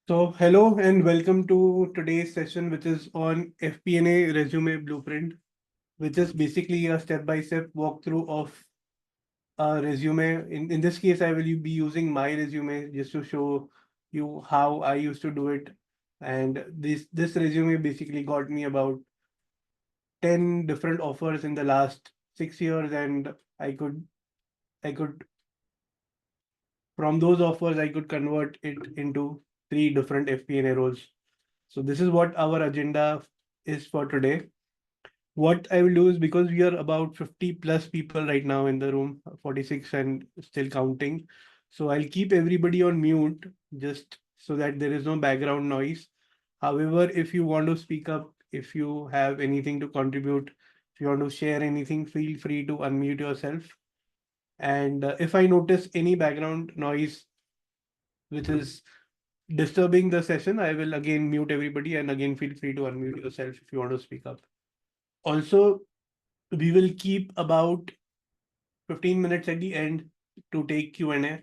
So, hello and welcome to today's session, which is on FP&A Resume Blueprint, which is basically a step-by-step walkthrough of a resume. In this case, I will be using my resume just to show you how I used to do it. And this resume basically got me about 10 different offers in the last 6 years, and I could from those offers I could convert it into three different FP&A roles. So this is what our agenda is for today. What I will do is, because we are about 50 plus people right now in the room, 46 and still counting. So I'll keep everybody on mute just so that there is no background noise. However, if you want to speak up, if you have anything to contribute, if you want to share anything, feel free to unmute yourself. And if I notice any background noise which is disturbing the session, I will again mute everybody, and again feel free to unmute yourself if you want to speak up. Also, we will keep about 15 minutes at the end to take Q&A.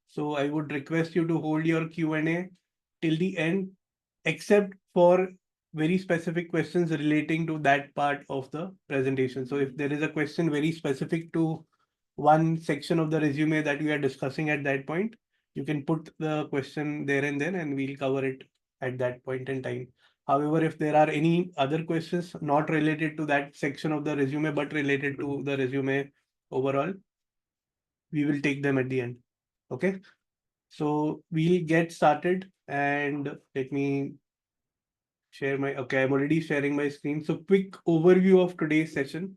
So I would request you to hold your Q&A till the end, except for very specific questions relating to that part of the presentation. So if there is a question very specific to one section of the resume that we are discussing at that point, you can put the question there and then, and we'll cover it at that point in time. However, if there are any other questions not related to that section of the resume, but related to the resume overall, we will take them at the end. Okay. So we'll get started, and let me share my, okay, I'm already sharing my screen. So quick overview of today's session,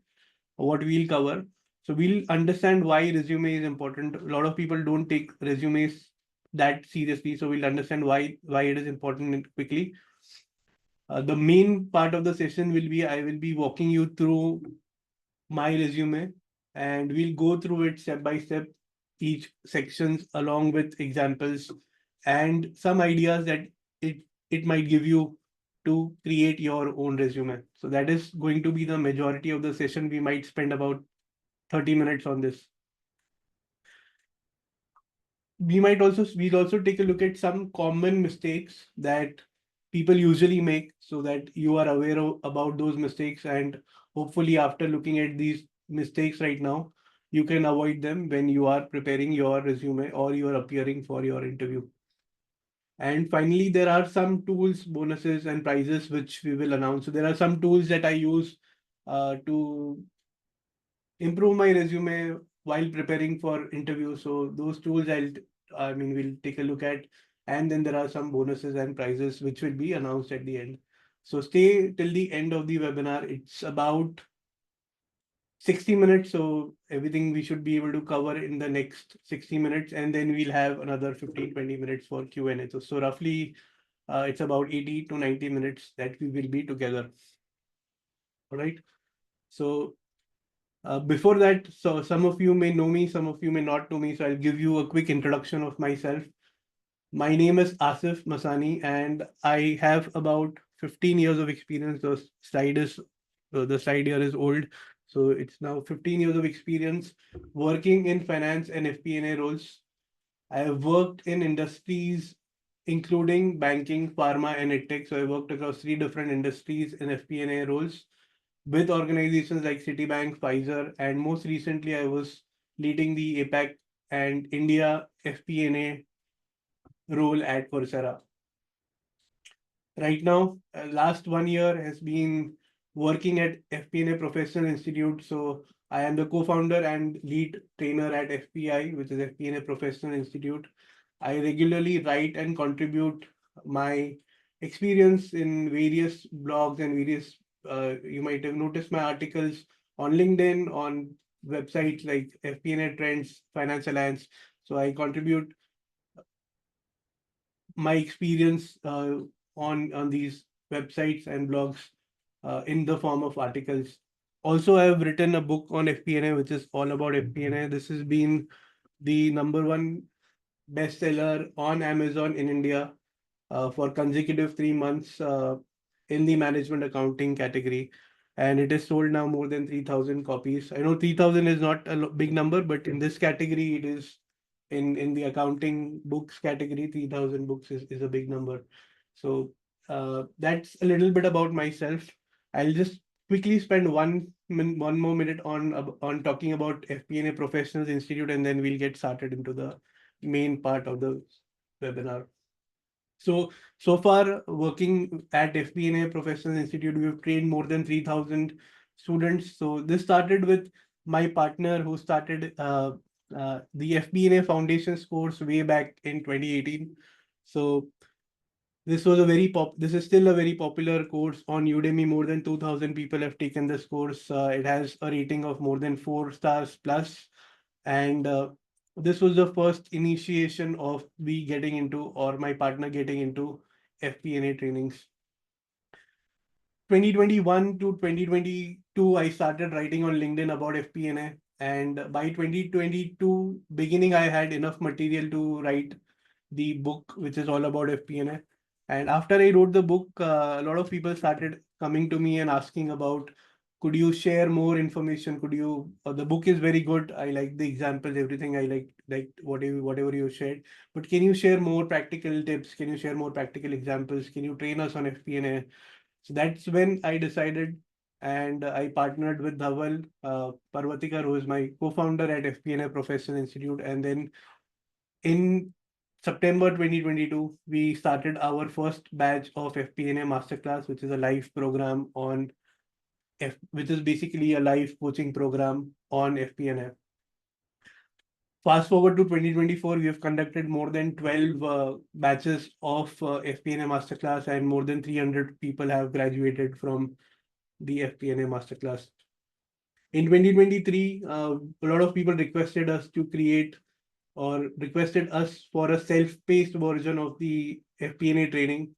what we'll cover. So we'll understand why resume is important. A lot of people don't take resumes that seriously. So we'll understand why it is important quickly. The main part of the session will be, I will be walking you through my resume, and we'll go through it step by step, each sections along with examples and some ideas that it it might give you to create your own resume. So that is going to be the majority of the session. We might spend about 30 minutes on this. We'll also take a look at some common mistakes that people usually make, so that you are aware about those mistakes, and hopefully after looking at these mistakes right now, you can avoid them when you are preparing your resume or you are appearing for your interview. And finally, there are some tools, bonuses, and prizes which we will announce. So there are some tools that I use to improve my resume while preparing for interviews. So those tools we'll take a look at, and then there are some bonuses and prizes which will be announced at the end. So stay till the end of the webinar. It's about 60 minutes, so everything we should be able to cover in the next 60 minutes, and then we'll have another 15-20 minutes for Q&A. So roughly it's about 80 to 90 minutes that we will be together. All right. So before that, so some of you may know me, some of you may not know me. So I'll give you a quick introduction of myself. My name is Asif Masani, and I have about 15 years of experience. The slide here is old, so it's now 15 years of experience working in finance and FP&A roles. I have worked in industries including banking, pharma, and edtech. So I worked across three different industries in FP&A roles with organizations like Citibank, Pfizer, and most recently I was leading the APAC and India FP&A role at Coursera. Right now, last 1 year has been working at FP&A Professional Institute. So I am the co-founder and lead trainer at FPI, which is FP&A Professional Institute. I regularly write and contribute my experience in various blogs and various, you might have noticed my articles on LinkedIn, on websites like FP&A Trends, Finance Alliance. So I contribute my experience on these websites and blogs in the form of articles. Also, I have written a book on FP&A, which is all about FP&A. This has been the #1 bestseller on Amazon in India for consecutive 3 months in the management accounting category. And it is sold now more than 3,000 copies. I know 3,000 is not a big number, but in this category, it is in the accounting books category, 3,000 books is a big number. So that's a little bit about myself. I'll just quickly spend one more minute on talking about FP&A Professionals Institute, and then we'll get started into the main part of the webinar. So far, working at FP&A Professional Institute, we've trained more than 3,000 students. So this started with my partner who started the FP&A Foundations course way back in 2018. So this is still a very popular course on Udemy. More than 2,000 people have taken this course. It has a rating of more than 4 stars plus, and this was the first initiation of me getting into, or my partner getting into, FP&A trainings. 2021 to 2022, I started writing on LinkedIn about FP&A, and by 2022 beginning, I had enough material to write the book, which is all about FP&A. And after I wrote the book, a lot of people started coming to me and asking about, could you share more information? Could you? The book is very good. I like the examples, everything. I like whatever you shared. But can you share more practical tips? Can you share more practical examples? Can you train us on FP&A? So that's when I decided, and I partnered with Dhaval Parvatikar, who is my co-founder at FP&A Professional Institute, and then in September 2022, we started our first batch of FP&A Masterclass, which is a live program on which is basically a live coaching program on FP&A. Fast forward to 2024, we have conducted more than 12 batches of FP&A Masterclass, and more than 300 people have graduated from the FP&A Masterclass. In 2023, a lot of people requested us to create, or requested us for a self-paced version of the FP&A training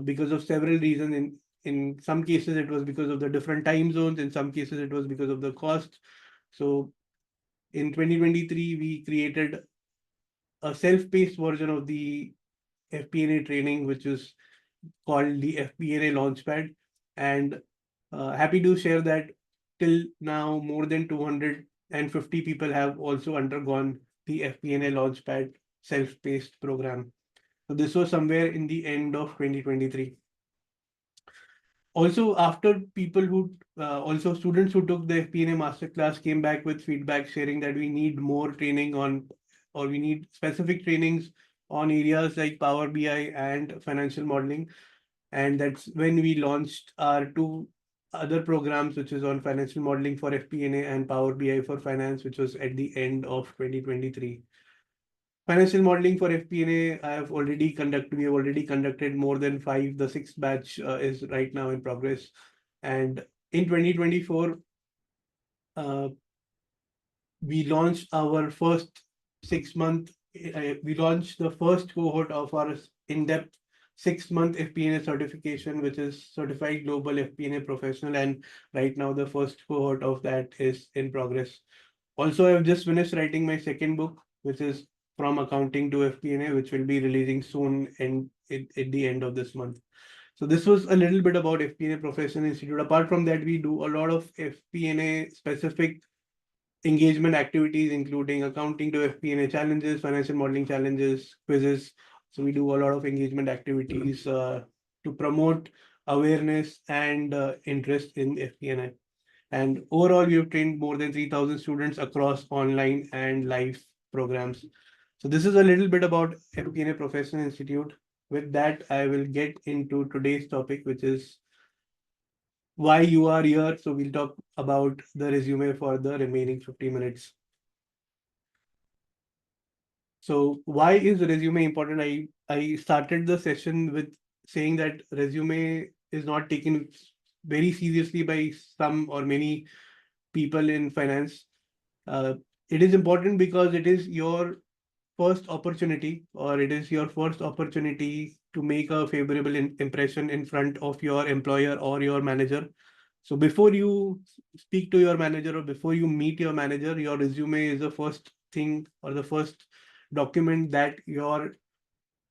because of several reasons. In some cases, it was because of the different time zones. In some cases, it was because of the cost. So in 2023, we created a self-paced version of the FP&A training, which is called the FP&A Launchpad. And happy to share that till now, more than 250 people have also undergone the FP&A Launchpad self-paced program. So this was somewhere in the end of 2023. Also, after people who, also students who took the FP&A masterclass came back with feedback sharing that we need more training on, or we need specific trainings on areas like Power BI and financial modeling. And that's when we launched our two other programs, which is on financial modeling for FP&A and Power BI for finance, which was at the end of 2023. Financial modeling for FP&A, we have already conducted more than 5. The sixth batch is right now in progress. And in 2024, we launched our first 6 month, we launched the first cohort of our in-depth 6 month FP&A certification, which is Certified Global FP&A Professional. And right now, the first cohort of that is in progress. Also, I've just finished writing my second book, which is From Accounting to FP&A, which will be releasing soon and at the end of this month. So this was a little bit about FP&A Professional Institute. Apart from that, we do a lot of FP&A specific engagement activities, including accounting to FP&A challenges, financial modeling challenges, quizzes. So we do a lot of engagement activities to promote awareness and interest in FP&A. And overall, we have trained more than 3,000 students across online and live programs. So this is a little bit about FP&A Professional Institute. With that, I will get into today's topic, which is why you are here. So we'll talk about the resume for the remaining 50 minutes. So why is resume important? I started the session with saying that resume is not taken very seriously by some or many people in finance. It is important because it is your first opportunity, or it is your first opportunity to make a favorable impression in front of your employer or your manager. So before you speak to your manager or before you meet your manager, your resume is the first thing or the first document that your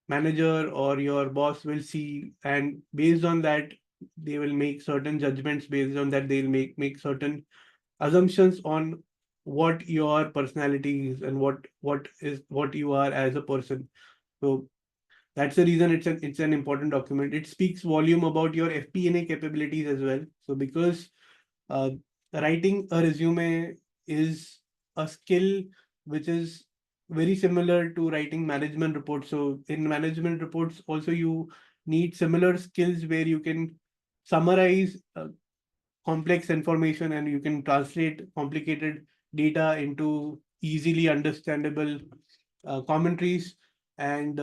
manager or your boss will see, and based on that, they will make certain judgments. Based on that, they'll make certain assumptions on what your personality is and what you are as a person. So that's the reason it's an important document. It speaks volume about your FP&A capabilities as well. So because uh, writing a resume is a skill which is very similar to writing management reports. So in management reports also you need similar skills where you can summarize complex information and you can translate complicated data into easily understandable commentaries and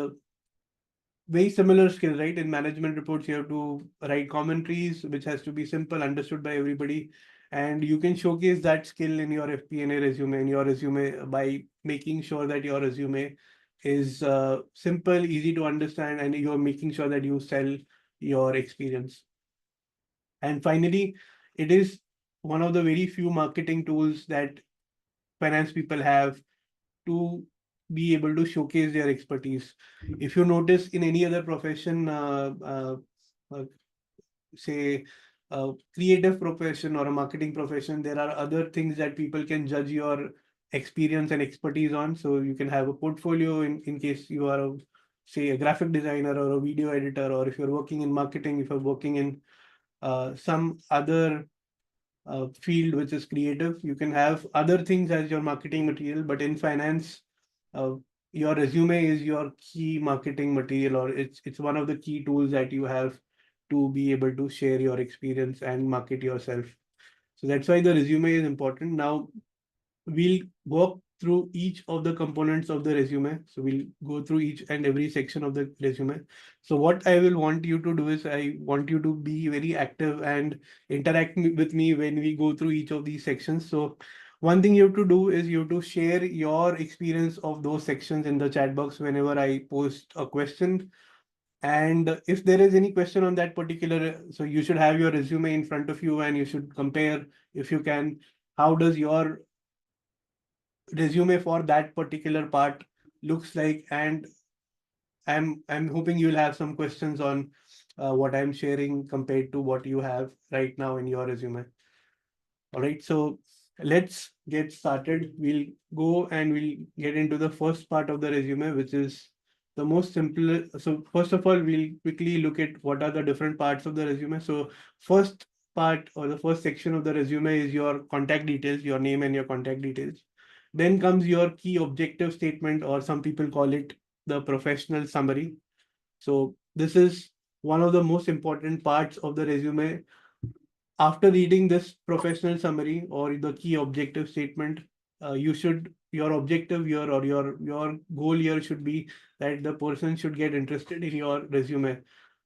very similar skill, right? In management reports, you have to write commentaries, which has to be simple, understood by everybody. And you can showcase that skill in your FP&A resume, in your resume by making sure that your resume is simple, easy to understand, and you're making sure that you sell your experience. And finally, it is one of the very few marketing tools that finance people have to be able to showcase their expertise. If you notice in any other profession, uh, say a creative profession or a marketing profession, there are other things that people can judge your experience and expertise on. So you can have a portfolio in case you are say a graphic designer or a video editor, or if you're working in marketing, if you're working in some other field which is creative. You can have other things as your marketing material, but in finance, uh, your resume is your key marketing material, or it's one of the key tools that you have to be able to share your experience and market yourself. So that's why the resume is important. Now, we'll walk through each of the components of the resume. So we'll go through each and every section of the resume. So what I will want you to do is I want you to be very active and interact with me when we go through each of these sections. So one thing you have to do is you have to share your experience of those sections in the chat box whenever I post a question. And if there is any question on that particular, so you should have your resume in front of you and you should compare, if you can, how does your resume for that particular part looks like. And I'm hoping you'll have some questions on what I'm sharing compared to what you have right now in your resume. All right, so let's get started. We'll go and we'll get into the first part of the resume, which is the most simple. So first of all, we'll quickly look at what are the different parts of the resume. So first part or the first section of the resume is your contact details, your name and your contact details. Then comes your key objective statement, or some people call it the professional summary. So this is one of the most important parts of the resume. After reading this professional summary or the key objective statement, you should your objective here or your goal here should be that the person should get interested in your resume.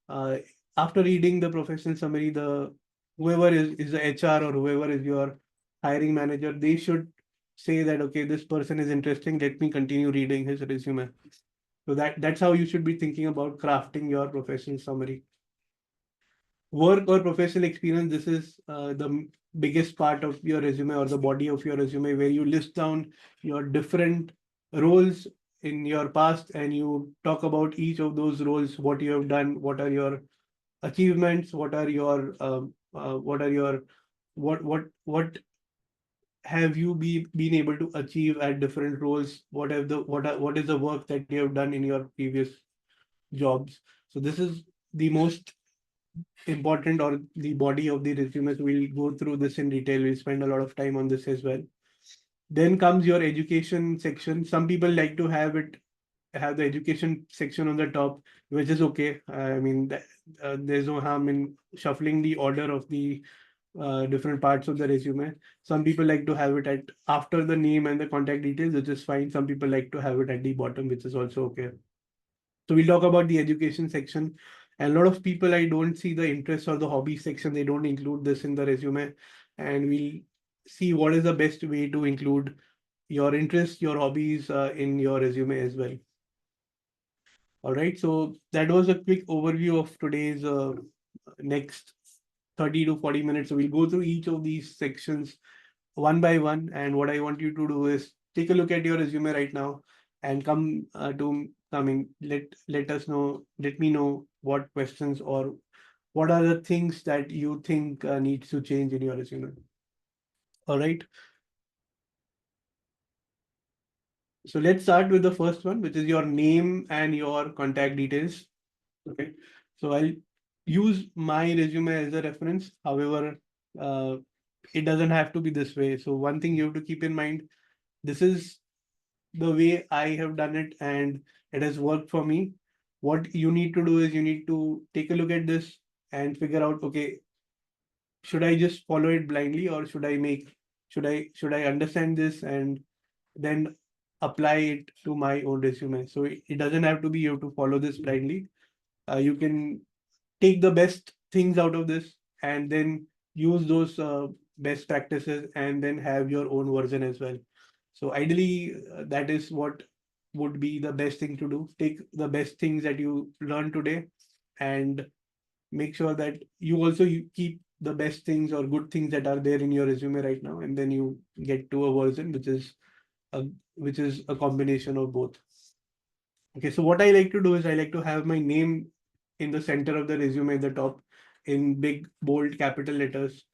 Uh, After reading the professional summary, the whoever is the HR or whoever is your hiring manager, they should say that okay, this person is interesting. Let me continue reading his resume. So that's how you should be thinking about crafting your professional summary. Work or professional experience, this is the biggest part of your resume or the body of your resume, where you list down your different roles in your past and you talk about each of those roles, what you have done, what are your achievements, what are your what have you been able to achieve at different roles, what is the work that you have done in your previous jobs. So this is the most important or the body of the resumes. We'll go through this in detail. We'll spend a lot of time on this as well. Then comes your education section. Some people like to have the education section on the top, which is okay. I mean, there's no harm in shuffling the order of the different parts of the resume. Some people like to have it at after the name and the contact details, which is fine. Some people like to have it at the bottom, which is also okay. So we'll talk about the education section. And a lot of people, I don't see the interest or the hobby section. They don't include this in the resume. And we'll see what is the best way to include your interests, your hobbies in your resume as well. All right. So that was a quick overview of today's next 30 to 40 minutes. So we'll go through each of these sections one by one. And what I want you to do is take a look at your resume right now and come to I mean let us know, let me know what questions or what are the things that you think needs to change in your resume. All right. So let's start with the first one, which is your name and your contact details. Okay. So I'll use my resume as a reference. However, uh, it doesn't have to be this way. So one thing you have to keep in mind, this is the way I have done it and it has worked for me. What you need to do is you need to take a look at this and figure out, okay, should I just follow it blindly or should I understand this and then apply it to my own resume? So it doesn't have to be you have to follow this blindly. You can take the best things out of this and then use those best practices and then have your own version as well. So ideally, that is what would be the best thing to do. Take the best things that you learn today and make sure that you keep the best things or good things that are there in your resume right now, and then you get to a version a which is a combination of both. Okay, so what I like to do is I like to have my name in the center of the resume at the top in big bold capital letters,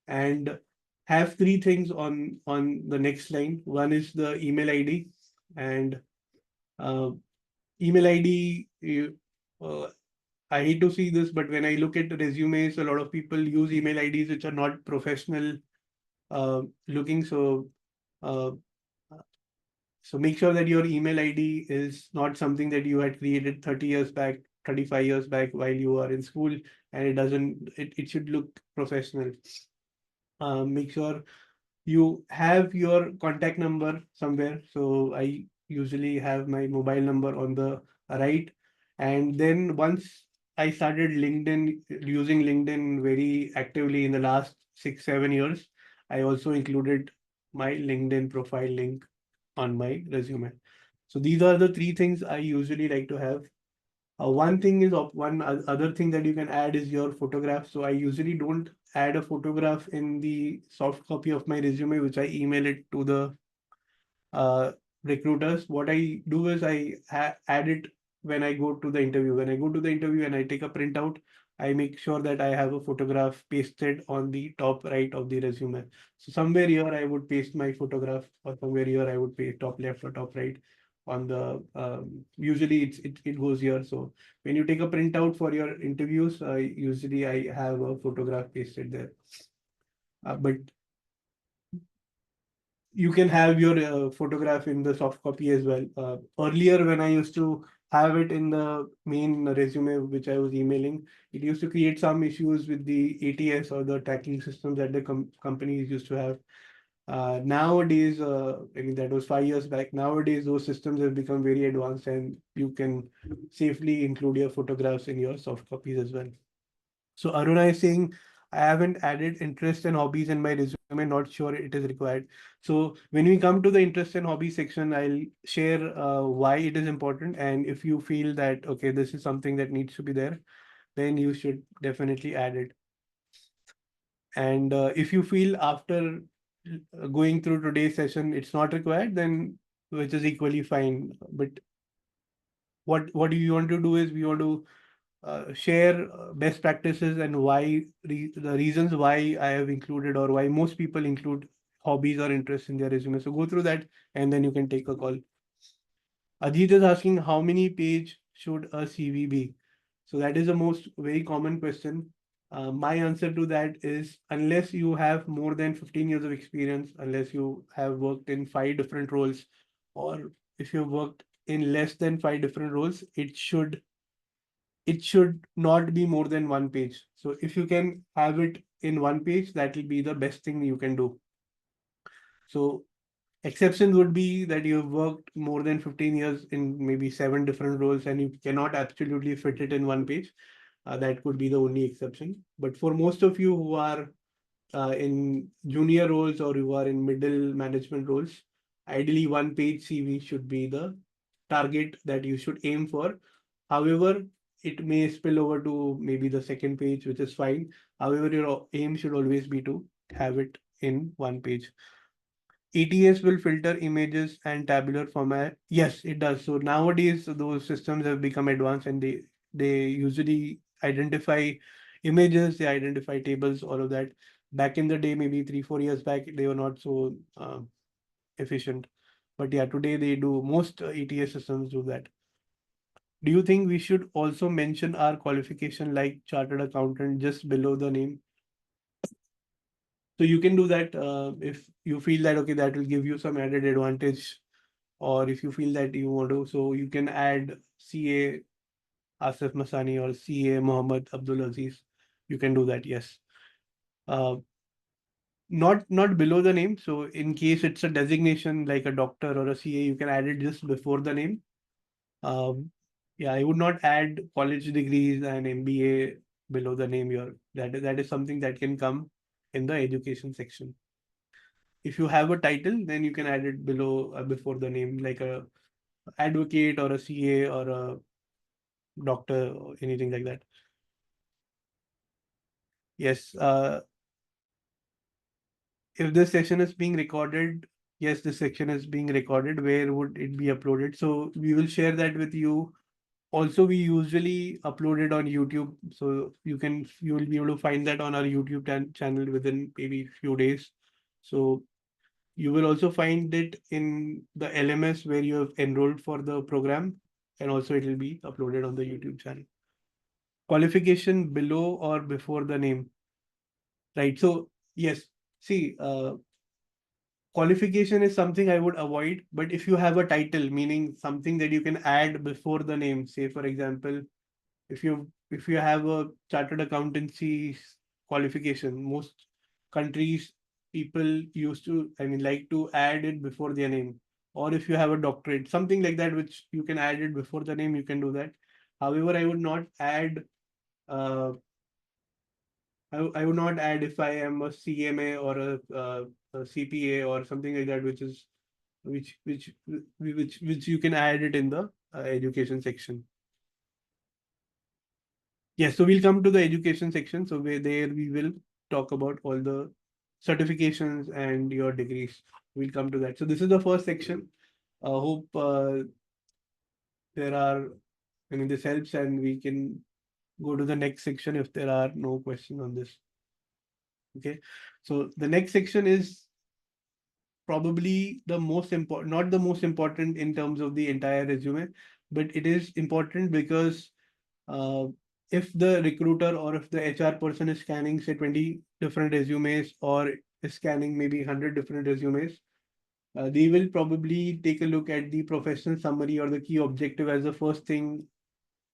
and have three things on the next line. One is the email ID, and uh, email ID. Uh, I hate to see this, but when I look at resumes, a lot of people use email IDs which are not professional looking. Uh, so make sure that your email ID is not something that you had created 30 years back, 35 years back while you are in school, and it should look professional. Make sure you have your contact number somewhere. So I usually have my mobile number on the right. And then once I started using LinkedIn very actively in the last 6, 7 years, I also included my LinkedIn profile link on my resume. So these are the three things I usually like to have. Other thing that you can add is your photograph. So I usually don't add a photograph in the soft copy of my resume, which I email it to the uh, recruiters. What I do is add it when I go to the interview. When I go to the interview and I take a printout, I make sure that I have a photograph pasted on the top right of the resume. So somewhere here I would paste my photograph, or somewhere here I would paste top left or top right on the usually it goes here. So when you take a printout for your interviews, usually I have a photograph pasted there. But you can have your photograph in the soft copy as well. Earlier, when I used to have it in the main resume which I was emailing, it used to create some issues with the ATS or the tracking systems that the companies used to have. Nowadays, I mean, that was 5 years back. Nowadays, those systems have become very advanced and you can safely include your photographs in your soft copies as well. So Aruna is saying, I haven't added interest and hobbies in my resume, not sure it is required. So when we come to the interest and hobby section, I'll share why it is important. And if you feel that, okay, this is something that needs to be there, then you should definitely add it. And if you feel after going through today's session, it's not required, then which is equally fine. But what do you want to do is we want to share best practices and the reasons why I have included or why most people include hobbies or interests in their resume. So go through that and then you can take a call. Ajit is asking how many page should a CV be? So that is the most very common question. My answer to that is unless you have more than 15 years of experience, unless you have worked in 5 different roles, or if you've worked in less than 5 different roles, it should not be more than one page. So if you can have it in one page, that will be the best thing you can do. So exceptions would be that you've worked more than 15 years in maybe 7 different roles and you cannot absolutely fit it in one page. That could be the only exception. But for most of you who are in junior roles or who are in middle management roles, ideally one page CV should be the target that you should aim for. However, it may spill over to maybe the second page, which is fine. However, your aim should always be to have it in one page. ETS will filter images and tabular format. Yes, it does. So nowadays, those systems have become advanced and they usually identify images, they identify tables, all of that. Back in the day, maybe 3, 4 years back, they were not so efficient. But yeah, today they do, most ETS systems do that. Do you think we should also mention our qualification like chartered accountant just below the name? So you can do that if you feel that okay, that will give you some added advantage, or if you feel that you want to, so you can add CA Asif Masani or CA Mohammed Abdul Aziz. You can do that, yes. Uh, not below the name. So in case it's a designation like a doctor or a CA, you can add it just before the name. Yeah, I would not add college degrees and MBA below the name. That is something that can come in the education section. If you have a title, then you can add it below before the name, like a advocate or a CA or a doctor or anything like that. Yes. If this session is being recorded, yes, this section is being recorded. Where would it be uploaded? So we will share that with you. Also, we usually upload it on YouTube, so you will be able to find that on our YouTube channel within maybe few days. So you will also find it in the LMS where you have enrolled for the program, and also it will be uploaded on the YouTube channel. Qualification below or before the name, right? So yes, see, qualification is something I would avoid, but if you have a title, meaning something that you can add before the name, say for example, if you have a chartered accountancy qualification, most countries people used to, I mean, like to add it before their name. Or if you have a doctorate, something like that, which you can add it before the name, you can do that. However, I would not add uh, I would not add if I am a CMA or a CPA or something like that, which you can add it in the education section. Yes, so we'll come to the education section. So there we will talk about all the certifications and your degrees. We'll come to that. So this is the first section. I hope there are, I mean, this helps, and we can go to the next section if there are no questions on this. Okay. So the next section is probably the most important, not the most important in terms of the entire resume, but it is important because uh, if the recruiter or if the HR person is scanning, say, 20 different resumes or is scanning maybe 100 different resumes, they will probably take a look at the professional summary or the key objective as the first thing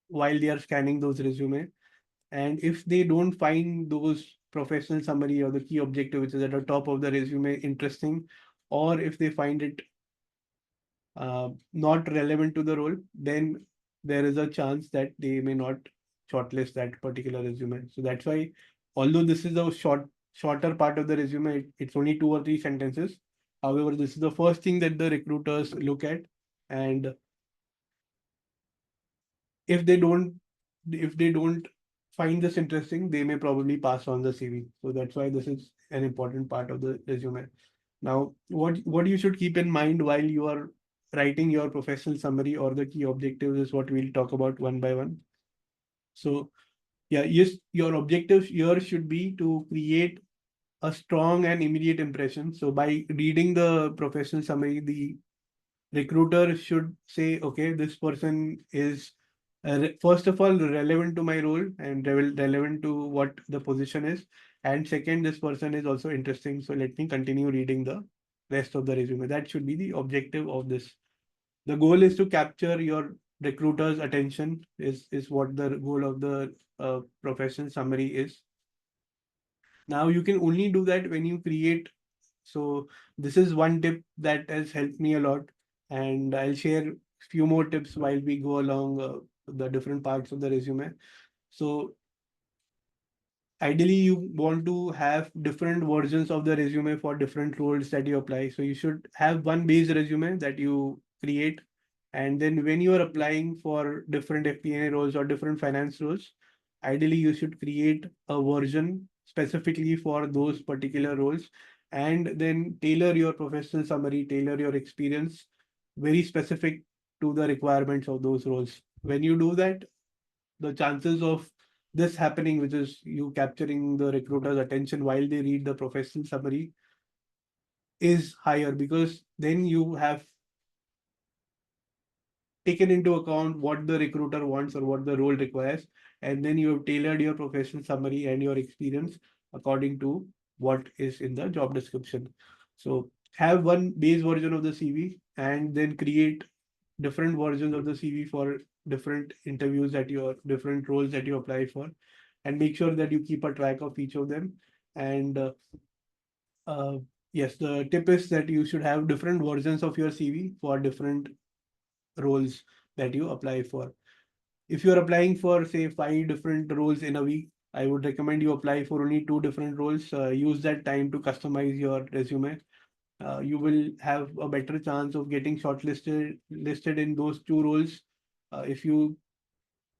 while they are scanning those resumes. And if they don't find those professional summary or the key objective, which is at the top of the resume, interesting, or if they find it not relevant to the role, then there is a chance that they may not shortlist that particular resume. So that's why, although this is a shorter part of the resume, it's only 2 or 3 sentences. However, this is the first thing that the recruiters look at, and if they don't if they don't find this interesting, they may probably pass on the CV. So that's why this is an important part of the resume. Now, what you should keep in mind while you are writing your professional summary or the key objectives is what we'll talk about one by one. So yeah, yes, your objective here should be to create a strong and immediate impression. So by reading the professional summary, the recruiter should say, okay, this person is first of all relevant to my role and relevant to what the position is, and second, this person is also interesting, so let me continue reading the rest of the resume. That should be the objective of this. The goal is to capture your recruiter's attention, is what the goal of the professional summary is. Now you can only do that when you create. So this is one tip that has helped me a lot, and I'll share few more tips while we go along the different parts of the resume. So ideally, you want to have different versions of the resume for different roles that you apply. So you should have one base resume that you create, and then when you are applying for different FP&A roles or different finance roles, ideally you should create a version specifically for those particular roles, and then tailor your professional summary, tailor your experience very specific to the requirements of those roles. When you do that, the chances of this happening, which is you capturing the recruiter's attention while they read the professional summary, is higher, because then you have taken into account what the recruiter wants or what the role requires, and then you have tailored your professional summary and your experience according to what is in the job description. So have one base version of the CV and then create different versions of the CV for different interviews that your different roles that you apply for, and make sure that you keep a track of each of them. And uh, yes, the tip is that you should have different versions of your CV for different roles that you apply for. If you're applying for, say, 5 different roles in a week, I would recommend you apply for only 2 different roles. Use that time to customize your resume. You will have a better chance of getting shortlisted listed in those 2 roles if you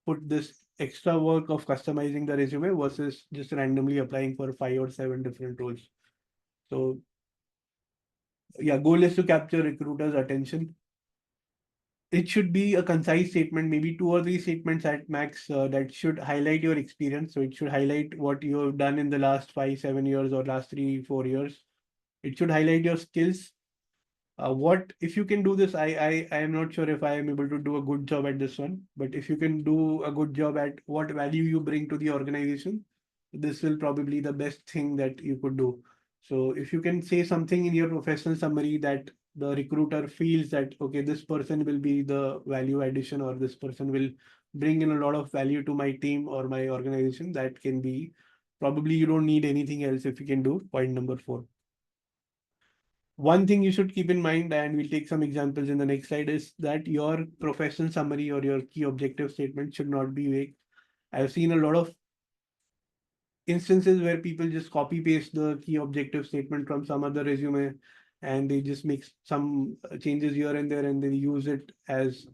put this extra work of customizing the resume versus just randomly applying for 5 or 7 different roles. So yeah, goal is to capture recruiters' attention. It should be a concise statement, maybe 2 or 3 statements at max, that should highlight your experience. So it should highlight what you have done in the last 5, 7 years or last 3, 4 years. It should highlight your skills. What if you can do this? I am not sure if I am able to do a good job at this one, but if you can do a good job at what value you bring to the organization, this will probably the best thing that you could do. So if you can say something in your professional summary that the recruiter feels that, okay, this person will be the value addition, or this person will bring in a lot of value to my team or my organization, that can be, probably you don't need anything else if you can do point number 4. One thing you should keep in mind, and we'll take some examples in the next slide, is that your professional summary or your key objective statement should not be vague. I've seen a lot of instances where people just copy paste the key objective statement from some other resume, and they just make some changes here and there and they use it as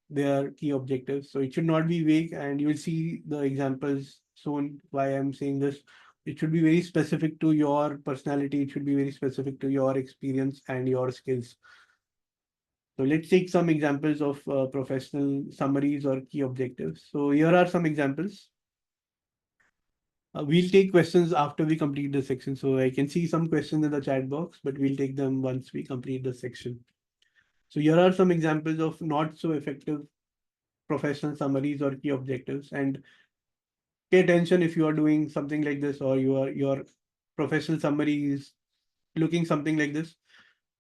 their key objectives. So it should not be vague, and you will see the examples soon why I'm saying this. It should be very specific to your personality, it should be very specific to your experience and your skills. So let's take some examples of professional summaries or key objectives. So here are some examples. We'll take questions after we complete the section. So I can see some questions in the chat box, but we'll take them once we complete the section. So here are some examples of not so effective professional summaries or key objectives. And pay attention if you are doing something like this, or your professional summary is looking something like this.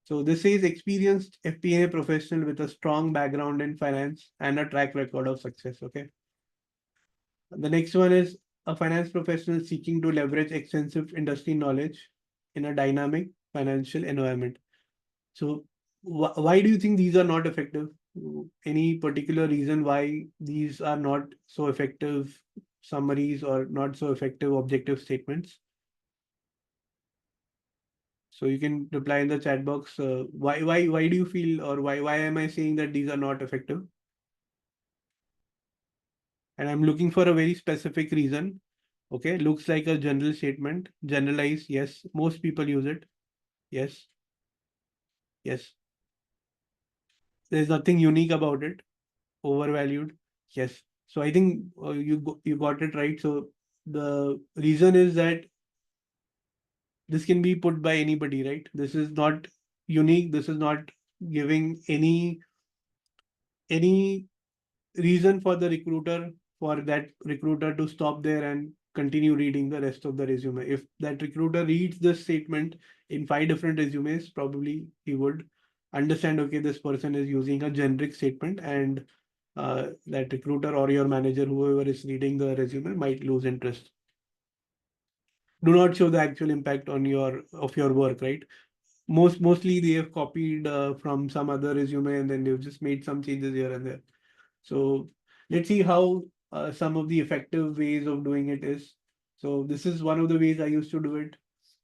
So this is experienced FP&A professional with a strong background in finance and a track record of success. Okay. The next one is a finance professional seeking to leverage extensive industry knowledge in a dynamic financial environment. So why do you think these are not effective? Any particular reason why these are not so effective summaries or not so effective objective statements? So you can reply in the chat box. Why do you feel, or why am I saying that these are not effective? And I'm looking for a very specific reason. Okay, looks like a general statement. Generalize, yes. Most people use it. Yes, yes. There's nothing unique about it. Overvalued. Yes. So I think you got it right. So the reason is that this can be put by anybody, right? This is not unique. This is not giving any reason for the recruiter, for that recruiter to stop there and continue reading the rest of the resume. If that recruiter reads this statement in 5 different resumes, probably he would understand, okay, this person is using a generic statement, and that recruiter or your manager, whoever is reading the resume, might lose interest. Do not show the actual impact on your work, right? Mostly they have copied from some other resume, and then they've just made some changes here and there. So let's see how some of the effective ways of doing it is. So this is one of the ways I used to do it.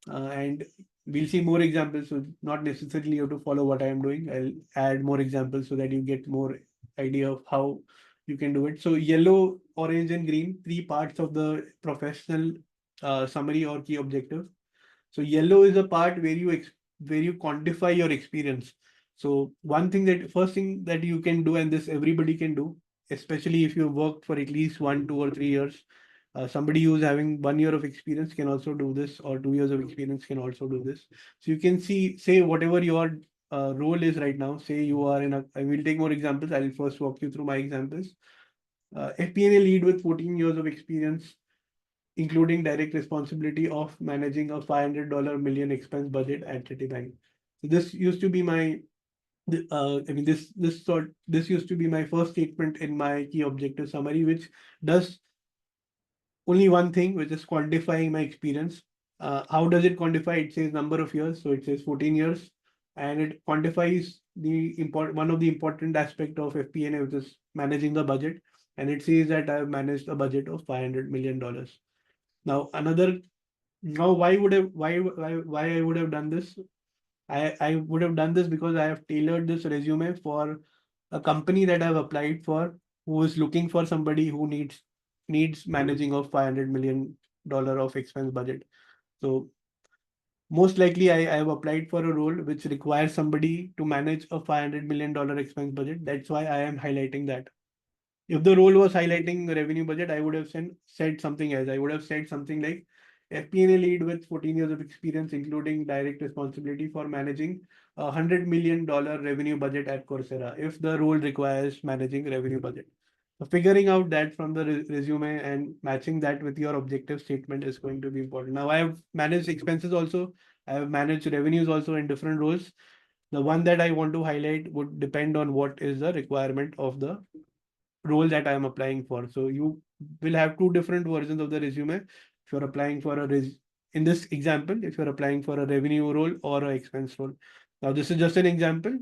And we'll see more examples. So not necessarily you have to follow what I am doing. I'll add more examples so that you get more idea of how you can do it. So yellow, orange, and green, 3 parts of the professional summary or key objective. So yellow is a part where you quantify your experience. So first thing that you can do, and this everybody can do, especially if you worked for at least 1, 2, or 3 years. Somebody who's having 1 year of experience can also do this, or 2 years of experience can also do this. So you can say whatever your role is right now. Say you are in a, I will take more examples. I will first walk you through my examples. FP&A lead with 14 years of experience, including direct responsibility of managing a $500 million expense budget at Citibank. So this used to be my, I mean, this used to be my first statement in my key objective summary, which does only one thing, which is quantifying my experience. How does it quantify? It says number of years, so it says 14 years, and it quantifies one of the important aspect of FP&A, which is managing the budget, and it says that I have managed a budget of $500 million. Now another, now why I would have done this? I would have done this because I have tailored this resume for a company that I've applied for, who is looking for somebody who needs managing of $500 million of expense budget. So most likely I have applied for a role which requires somebody to manage a $500 million expense budget. That's why I am highlighting that. If the role was highlighting revenue budget, I would have said something else. I would have said something like FP&A lead with 14 years of experience, including direct responsibility for managing a $100 million revenue budget at Coursera, if the role requires managing revenue budget. So figuring out that from the resume and matching that with your objective statement is going to be important. Now I have managed expenses also. I have managed revenues also in different roles. The one that I want to highlight would depend on what is the requirement of the role that I am applying for. So you will have two different versions of the resume. If you're applying for in this example, if you're applying for a revenue role or an expense role. Now, this is just an example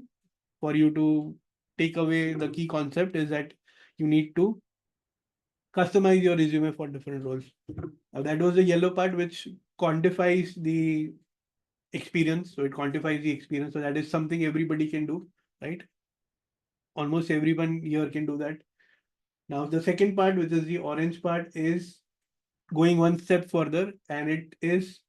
for you to take away. The key concept is that you need to customize your resume for different roles. Now, that was the yellow part, which quantifies the experience. So it quantifies the experience. So that is something everybody can do, right? Almost everyone here can do that. Now, the second part, which is the orange part, is going one step further, and it is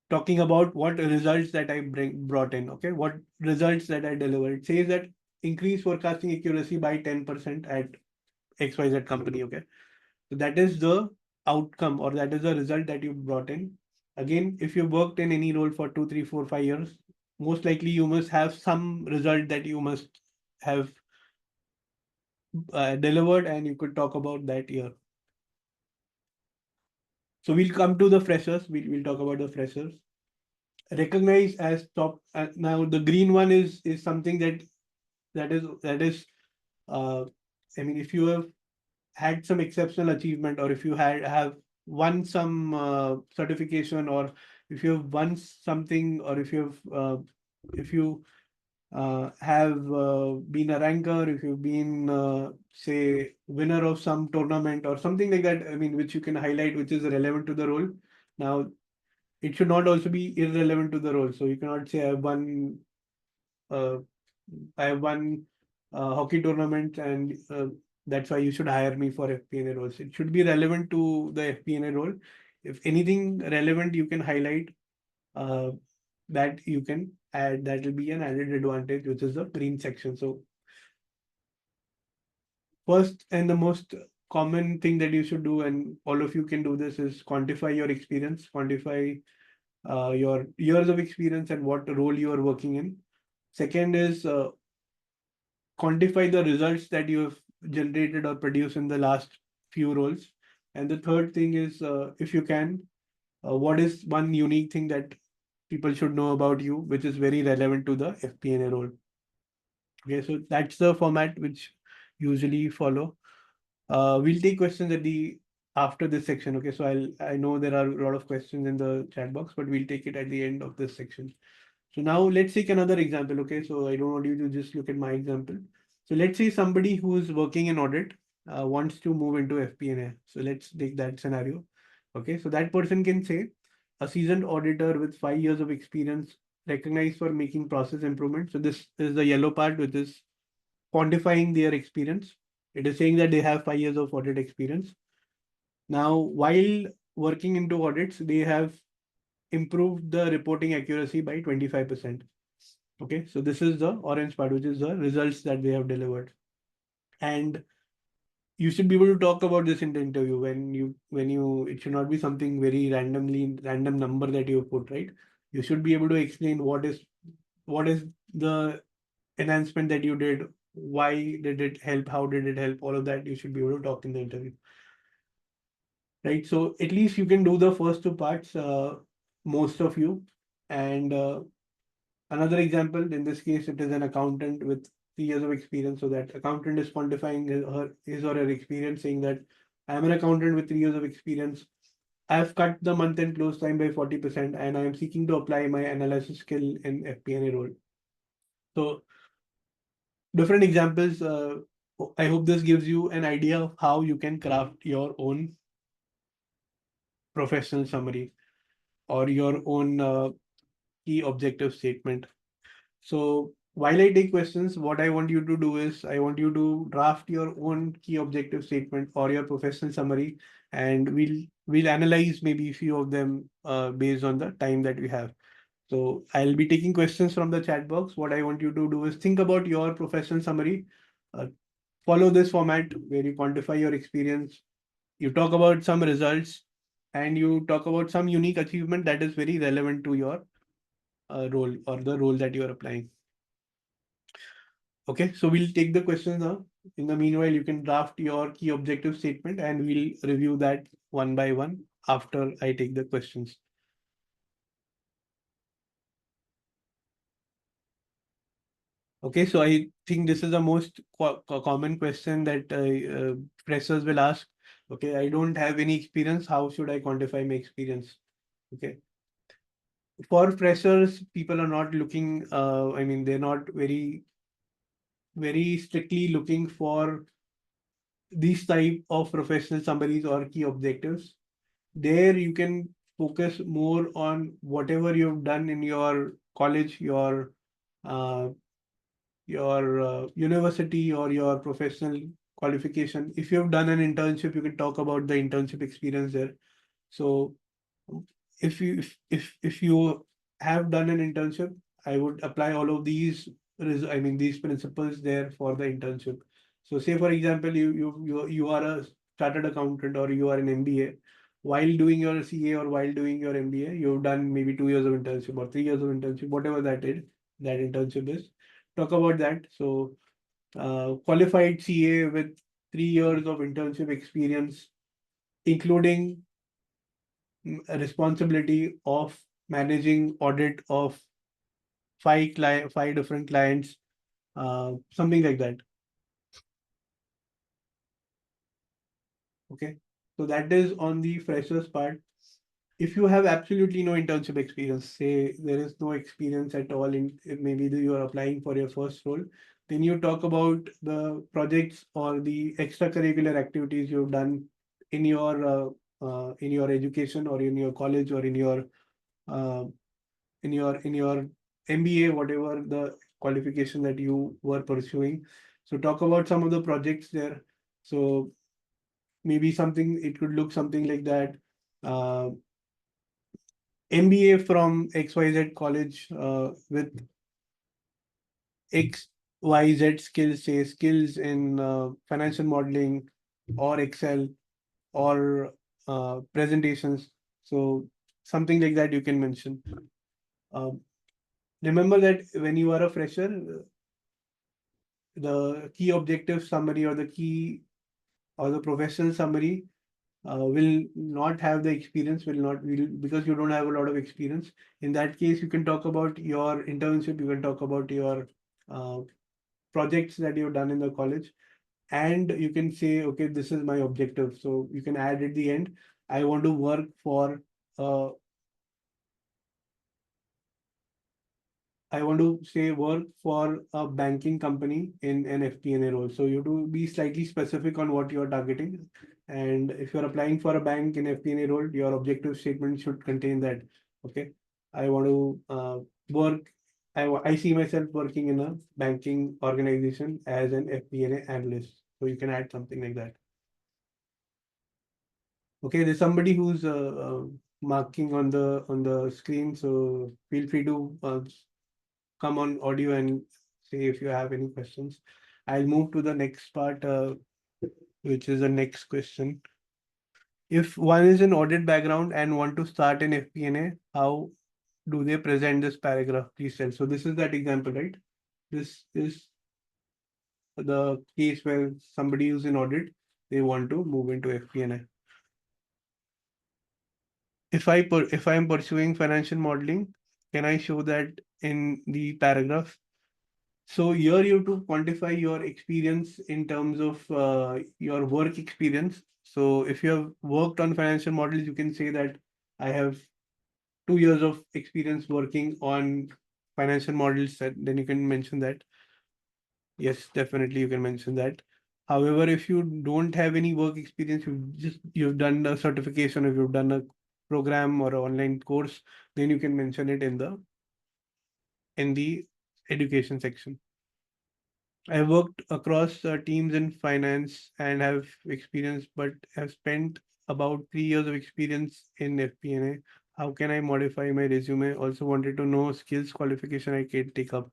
talking about what results that I brought in. Okay, what results that I delivered. It says that increase forecasting accuracy by 10% at XYZ company. Okay, so that is the outcome, or that is the result that you brought in. Again, if you worked in any role for 2, 3, 4, 5 years, most likely you must have some result that you must have delivered, and you could talk about that here. So we'll come to the freshers. We'll talk about the freshers. Recognized as top. Now the green one is something that is. I mean, if you have had some exceptional achievement, or if you have won some certification, or if you have won something, or if you have been a ranker, if you've been say winner of some tournament or something like that, I mean, which you can highlight, which is relevant to the role. Now it should not also be irrelevant to the role. So you cannot say uh, I have won hockey tournament, and that's why you should hire me for FP&A roles. It should be relevant to the FP&A role. If anything relevant you can highlight, uh, that you can add, that will be an added advantage, which is the green section. So first and the most common thing that you should do, and all of you can do this, is quantify your experience, quantify your years of experience and what role you are working in. Second is quantify the results that you have generated or produced in the last few roles. And the third thing is, if you can, what is one unique thing that people should know about you, which is very relevant to the FP&A role. Okay, so that's the format which usually follow. We'll take questions at the after this section. Okay, so I know there are a lot of questions in the chat box, but we'll take it at the end of this section. So now let's take another example. Okay, so I don't want you to just look at my example. So let's say somebody who's working in audit wants to move into FP&A. So let's take that scenario. Okay, so that person can say a seasoned auditor with 5 years of experience, recognized for making process improvement. So this is the yellow part, which is quantifying their experience. It is saying that they have 5 years of audit experience. Now, while working into audits, they have improved the reporting accuracy by 25%. Okay, so this is the orange part, which is the results that they have delivered. And you should be able to talk about this in the interview when you it should not be something very random number that you put, right? You should be able to explain what is the enhancement that you did, why did it help, how did it help, all of that you should be able to talk in the interview, right? So at least you can do the first two parts, most of you. And another example, in this case, it is an accountant with 3 years of experience. So that accountant is quantifying his or her experience, saying that I'm an accountant with 3 years of experience. I've cut the month-end close time by 40%, and I am seeking to apply my analysis skill in FP&A role. So different examples. I hope this gives you an idea of how you can craft your own professional summary or your own key objective statement. So while I take questions, what I want you to do is I want you to draft your own key objective statement or your professional summary, and we'll analyze maybe a few of them based on the time that we have. So I'll be taking questions from the chat box. What I want you to do is think about your professional summary. Uh, Follow this format where you quantify your experience, you talk about some results, and you talk about some unique achievement that is very relevant to your role or the role that you are applying. Okay, so we'll take the questions now. In the meanwhile, you can draft your key objective statement and we'll review that one by one after I take the questions. Okay, so I think this is the most common question that freshers will ask. Okay, I don't have any experience. How should I quantify my experience? Okay, for freshers, people are not looking. I mean, they're not very strictly looking for these type of professional summaries or key objectives. There, you can focus more on whatever you've done in your college, uh, your university or your professional qualification. If you've done an internship, you can talk about the internship experience there. So if you have done an internship, I would apply all of these I mean these principles there for the internship. So say for example, you are a chartered accountant or you are an MBA. While doing your CA or while doing your MBA, you've done maybe 2 years of internship or 3 years of internship, whatever that is, that internship is. Talk about that. So qualified CA with 3 years of internship experience, including a responsibility of managing audit of five different clients, something like that. Okay, so that is on the freshers part. If you have absolutely no internship experience, say there is no experience at all maybe you are applying for your first role, then you talk about the projects or the extracurricular activities you've done in your education or in your college or uh, in your MBA, whatever the qualification that you were pursuing. So talk about some of the projects there. So maybe something it could look something like that. Uh, MBA from XYZ college with XYZ skills, say skills in financial modeling or Excel or presentations. So something like that you can mention. Um, Remember that when you are a fresher, the key objective summary or the key or the professional summary will not have the experience, will because you don't have a lot of experience. In that case, you can talk about your internship, you can talk about your uh, projects that you've done in the college, and you can say, okay, this is my objective. So you can add at the end, I want to work for uh, I want to say work for a banking company in an FP&A role. So you have to be slightly specific on what you are targeting. And if you're applying for a bank in FP&A role, your objective statement should contain that. Okay, I want to work. I see myself working in a banking organization as an FP&A analyst. So you can add something like that. Okay, there's somebody who's marking on the screen. So feel free to come on audio and say if you have any questions. I'll move to the next part, which is the next question. If one is in audit background and want to start in FP&A, how do they present this paragraph? Please tell. So this is that example, right? This is the case where somebody who's in audit, they want to move into FP&A. If I am pursuing financial modeling, can I show that in the paragraph? So here you have to quantify your experience in terms of your work experience. So if you have worked on financial models, you can say that I have 2 years of experience working on financial models. Then you can mention that. Yes, definitely you can mention that. However, if you don't have any work experience, you've done a certification, if you've done a program or an online course, then you can mention it in the education section. I worked across teams in finance and have experience, but have spent about 3 years of experience in FP&A. How can I modify my resume? Also wanted to know skills qualification I can take up.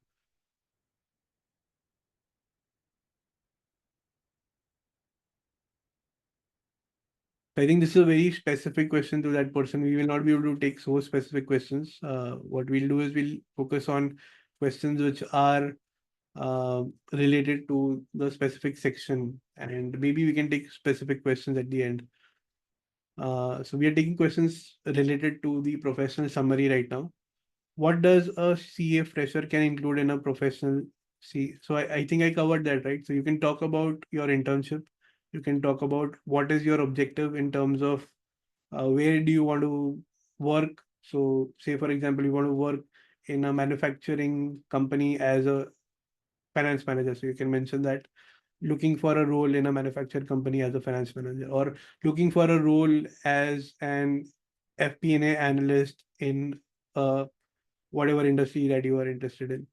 I think this is a very specific question to that person. We will not be able to take so specific questions. What we'll do is we'll focus on questions which are related to the specific section, and maybe we can take specific questions at the end. So we are taking questions related to the professional summary right now. What does a CA fresher can include in a professional C? So I think I covered that, right? So you can talk about your internship. You can talk about what is your objective in terms of where do you want to work. So say, for example, you want to work in a manufacturing company as a finance manager. So you can mention that looking for a role in a manufacturing company as a finance manager, or looking for a role as an FP&A analyst in whatever industry that you are interested in.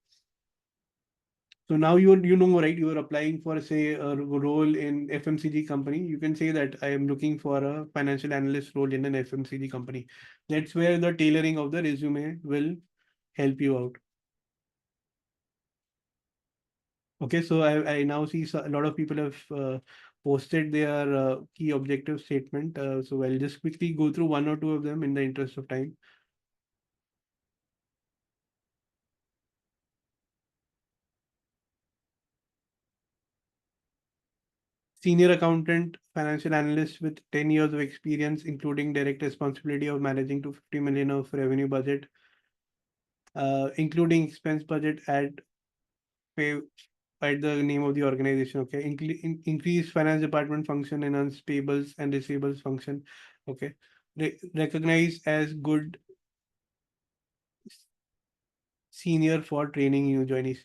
So now you know, right? You are applying for, say, a role in FMCG company. You can say that I am looking for a financial analyst role in an FMCG company. That's where the tailoring of the resume will help you out. Okay, so I now see a lot of people have posted their key objective statement. So I'll just quickly go through one or two of them in the interest of time. Senior accountant, financial analyst with 10 years of experience, including direct responsibility of managing to 50 million of revenue budget, including expense budget pay at the name of the organization. Okay, increase finance department function, enhance payables and receivables function. Okay, recognize as good senior for training new joinees.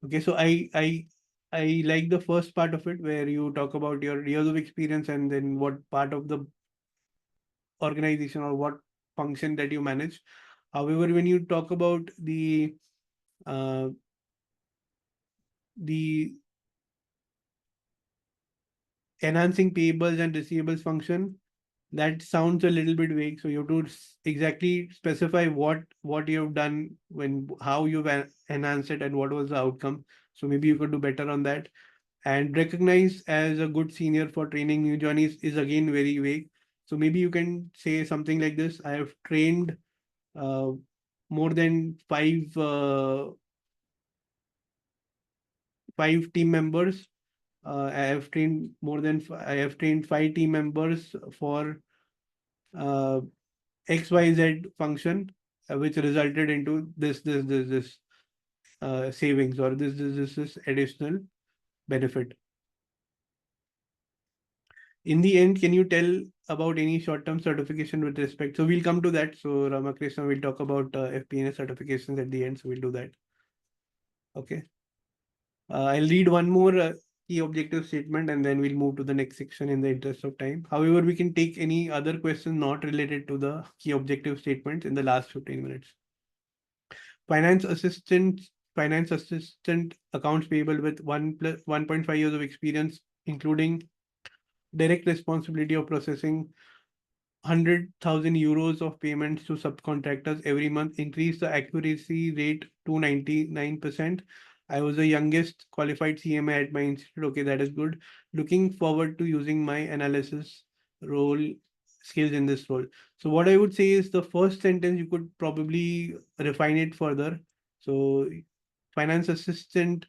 Okay, so I like the first part of it where you talk about your years of experience and then what part of the organization or what function that you manage. However, when you talk about uh, the enhancing payables and receivables function, that sounds a little bit vague. So you have to exactly specify what you have done, when how you've enhanced it, and what was the outcome. So maybe you could do better on that. And recognize as a good senior for training new journeys is again very vague. So maybe you can say something like this: I have trained uh, more than five team members. I have trained I have trained 5 team members for uh, XYZ function, which resulted into this savings, or this additional benefit. In the end, can you tell about any short-term certification with respect? So we'll come to that. So Ramakrishna will talk about FP&A certifications at the end. So we'll do that. Okay. I'll read one more key objective statement and then we'll move to the next section in the interest of time. However, we can take any other question not related to the key objective statements in the last 15 minutes. Finance assistant, finance assistant accounts payable with 1.5 years of experience, including direct responsibility of processing 100,000 euros of payments to subcontractors every month, increase the accuracy rate to 99%. I was the youngest qualified CMA at my institute. Okay, that is good. Looking forward to using my analysis role skills in this role. So what I would say is the first sentence you could probably refine it further. So finance assistant,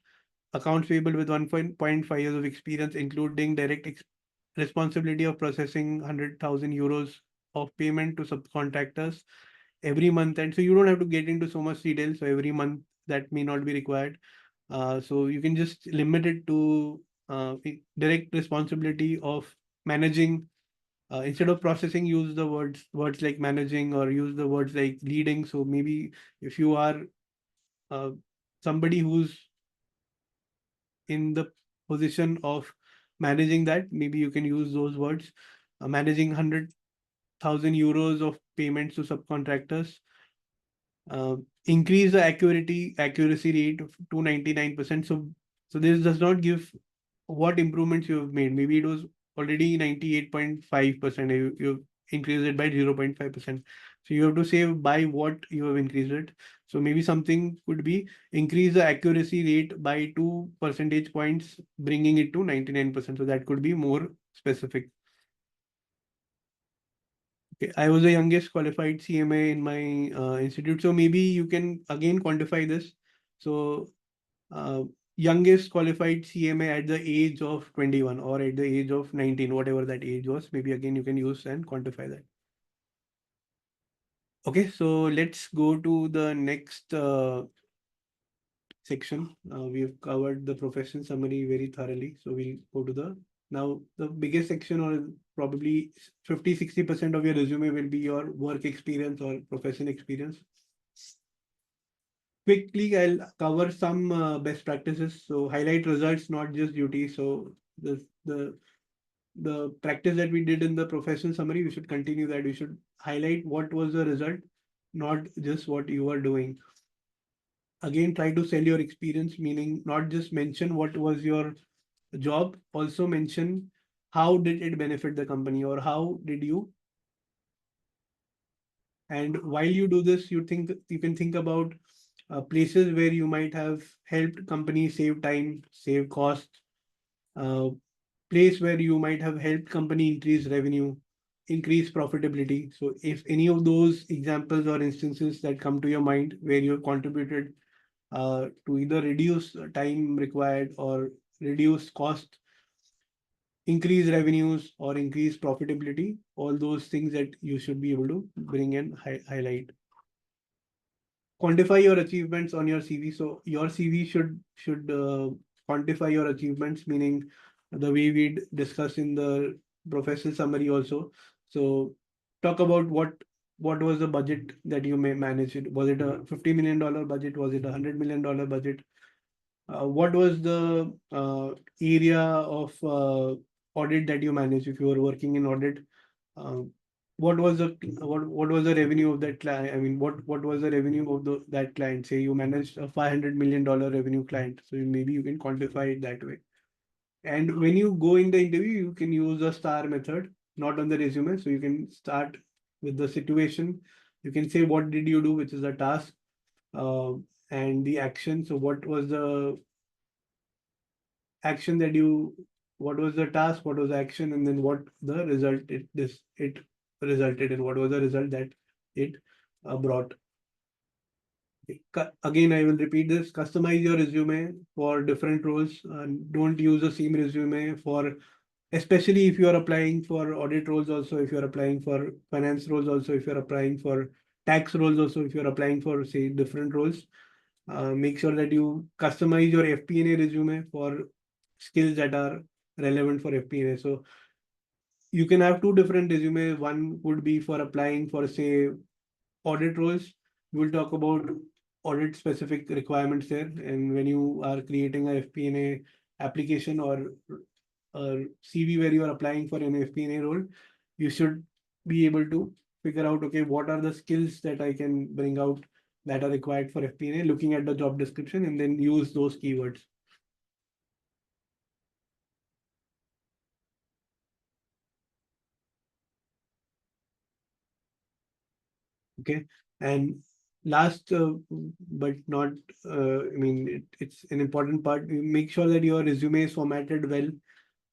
accounts payable with 1.5 years of experience, including responsibility of processing 100,000 euros of payment to subcontractors every month. And so you don't have to get into so much detail. So every month that may not be required. So you can just limit it to direct responsibility of managing. Instead of processing, use the words like managing, or use the words like leading. So maybe if you are uh, somebody who's in the position of managing that, maybe you can use those words. Managing 100,000 euros of payments to subcontractors, uh, increase the accuracy rate to 99%. So this does not give what improvements you have made. Maybe it was already 98.5%. You increased it by 0.5%. So you have to say by what you have increased it. So maybe something could be increase the accuracy rate by 2 percentage points, bringing it to 99%. So that could be more specific. Okay, I was the youngest qualified CMA in my institute. So maybe you can again quantify this. So uh, youngest qualified CMA at the age of 21 or at the age of 19, whatever that age was. Maybe again you can use and quantify that. Okay, so let's go to the next section. We have covered the profession summary very thoroughly. So we'll go to now the biggest section, or probably 50-60% of your resume will be your work experience or profession experience. Quickly, I'll cover some best practices. So highlight results, not just duty. So the practice that we did in the professional summary, we should continue that. We should highlight what was the result, not just what you are doing. Again, try to sell your experience, meaning not just mention what was your job, also mention how did it benefit the company, or how did you. And while you do this, you can think about places where you might have helped companies save time, save cost, uh, place where you might have helped company increase revenue, increase profitability. So if any of those examples or instances that come to your mind where you have contributed to either reduce time required or reduce cost, increase revenues or increase profitability, all those things that you should be able to bring and highlight. Quantify your achievements on your CV. So your CV should quantify your achievements, meaning the way we discussed in the professional summary also. So talk about what was the budget that you may manage it. Was it a $50 million budget? Was it $100 million budget? What was the area of audit that you managed if you were working in audit? Uh, what was the revenue of that client? I mean, what was the revenue of that client? Say you managed a $500 million revenue client, so maybe you can quantify it that way. And when you go in the interview, you can use the star method, not on the resume. So you can start with the situation. You can say what did you do, which is the task, uh, and the action. So what was the task, what was the action, and then what the result it resulted in, what was the result that it brought. Again, I will repeat this: customize your resume for different roles, and don't use the same resume for, especially if you are applying for audit roles, also if you are applying for finance roles, also if you are applying for tax roles, also if you are applying for, say, different roles. Make sure that you customize your FP&A resume for skills that are relevant for FP&A. So you can have two different resumes. One would be for applying for, say, audit roles. We'll talk about audit specific requirements there. And when you are creating a FP&A application or a CV where you are applying for an FP&A role, you should be able to figure out, okay, what are the skills that I can bring out that are required for FP&A, looking at the job description, and then use those keywords. Okay. And last, but not, I mean, it's an important part. You make sure that your resume is formatted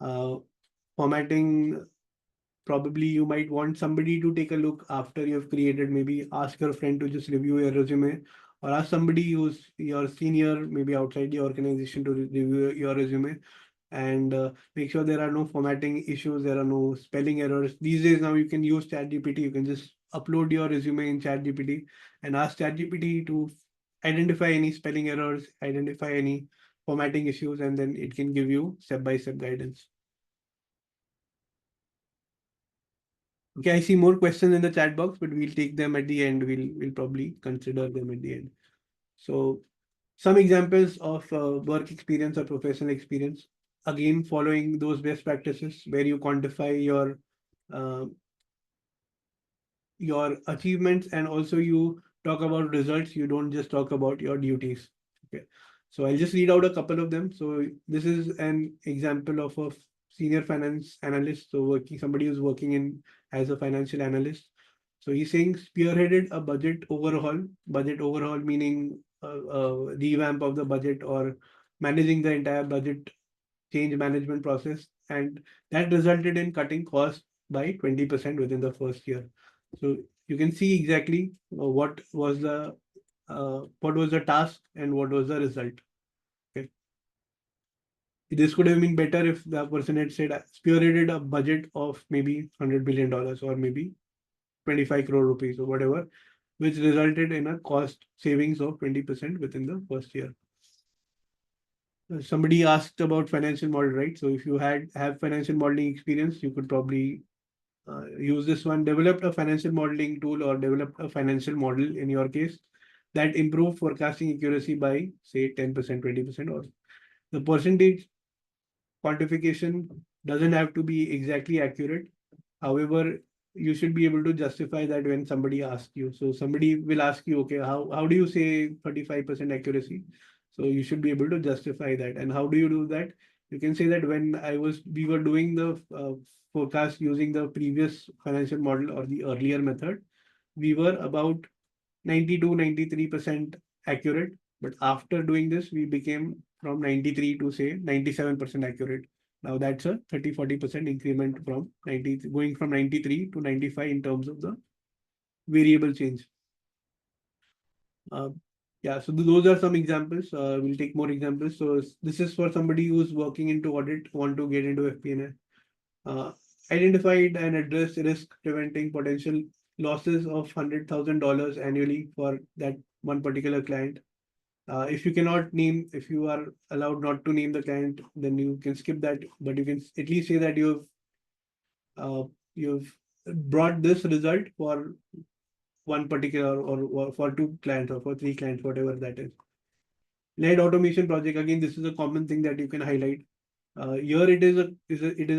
well. Formatting probably you might want somebody to take a look after you've created, maybe ask your friend to just review your resume, or ask somebody who's your senior, maybe outside the organization, to review your resume, and make sure there are no formatting issues, there are no spelling errors. These days now you can use ChatGPT. You can just upload your resume in ChatGPT and ask ChatGPT to identify any spelling errors, identify any formatting issues, and then it can give you step-by-step guidance. Okay, I see more questions in the chat box, but we'll take them at the end. We'll probably consider them at the end. So some examples of work experience or professional experience. Again, following those best practices where you quantify uh, your achievements, and also you talk about results. You don't just talk about your duties. Okay. So I'll just read out a couple of them. So this is an example of a senior finance analyst. So working somebody who's working in as a financial analyst. So he's saying spearheaded a budget overhaul meaning revamp of the budget, or managing the entire budget change management process, and that resulted in cutting costs by 20% within the first year. So you can see exactly what was the task and what was the result. Okay. This could have been better if the person had said spearheaded a budget of maybe $100 billion, or maybe 25 crore rupees, or whatever, which resulted in a cost savings of 20% within the first year. Somebody asked about financial model, right? So if you have financial modeling experience, you could probably use this one. Developed a financial modeling tool, or developed a financial model in your case, that improve forecasting accuracy by say 10%, 20%, or the percentage quantification doesn't have to be exactly accurate. However, you should be able to justify that when somebody asks you. So somebody will ask you, okay, how do you say 35% accuracy? So you should be able to justify that. And how do you do that? You can say that when we were doing the forecast using the previous financial model or the earlier method, we were about 92, 93% accurate. But after doing this, we became from 93 to say 97% accurate. Now that's a 30-40% increment from 90, going from 93 to 95 in terms of the variable change. Yeah, so those are some examples. We'll take more examples. So this is for somebody who's working into audit, want to get into FP&A. Identified and addressed risk preventing potential losses of $100,000 annually for that one particular client. If you are allowed not to name the client, then you can skip that. But you can at least say that you've brought this result for one particular, or for two clients, or for three clients, whatever that is. Led automation project. Again, this is a common thing that you can highlight. Here it is a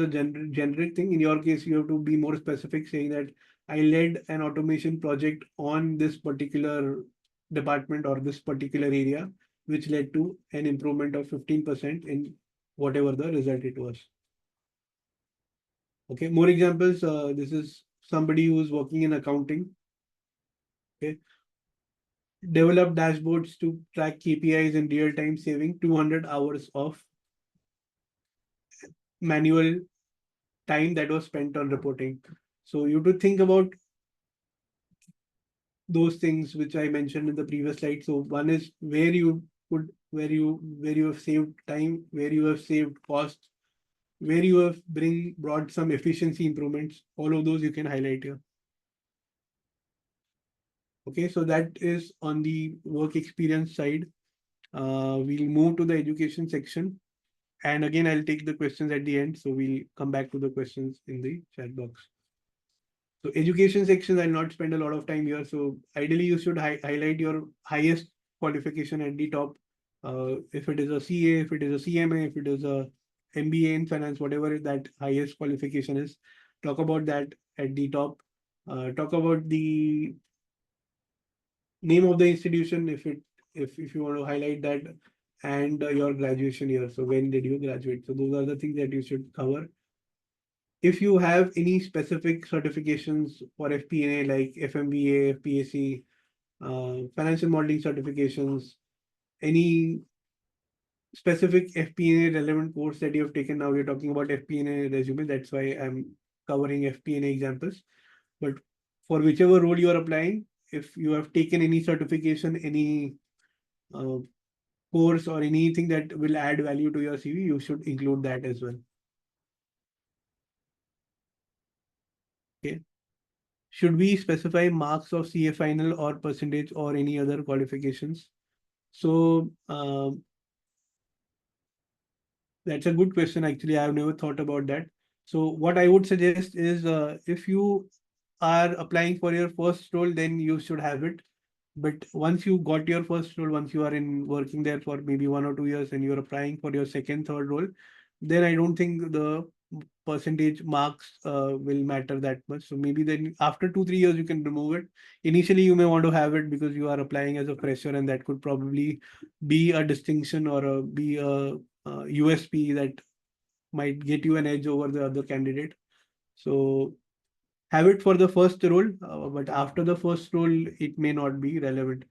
generic thing. In your case, you have to be more specific, saying that I led an automation project on this particular department or this particular area, which led to an improvement of 15% in whatever the result it was. Okay, more examples. This is somebody who's working in accounting. Okay, develop dashboards to track KPIs in real time, saving 200 hours of manual time that was spent on reporting. So you have to think about those things which I mentioned in the previous slide. So one is where you have saved time, where you have saved cost, where you have brought some efficiency improvements. All of those you can highlight here. Okay, so that is on the work experience side. We'll move to the education section. And again, I'll take the questions at the end. So we'll come back to the questions in the chat box. So education section, I'll not spend a lot of time here. So ideally, you should highlight your highest qualification at the top. If it is a CA, if it is a CMA, if it is a MBA in finance, whatever that highest qualification is, talk about that at the top. Talk about the name of the institution, if you want to highlight that, and your graduation year. So when did you graduate? So those are the things that you should cover. If you have any specific certifications for FP&A like FMBA, FPAC, financial modeling certifications, any specific FP&A relevant course that you have taken. Now we're talking about FP&A resume. That's why I'm covering FP&A examples. But for whichever role you are applying, if you have taken any certification, any uh, course or anything that will add value to your CV, you should include that as well. Okay. Should we specify marks of CA final or percentage or any other qualifications? So that's a good question. Actually, I've never thought about that. So what I would suggest is if you are applying for your first role, then you should have it. But once you got your first role, once you are in working there for maybe 1 or 2 years and you're applying for your second, third role, then I don't think the percentage marks will matter that much. So maybe then after 2, 3 years you can remove it. Initially, you may want to have it because you are applying as a fresher, and that could probably be a distinction or be a USP that might get you an edge over the other candidate. So have it for the first role, but after the first role, it may not be relevant.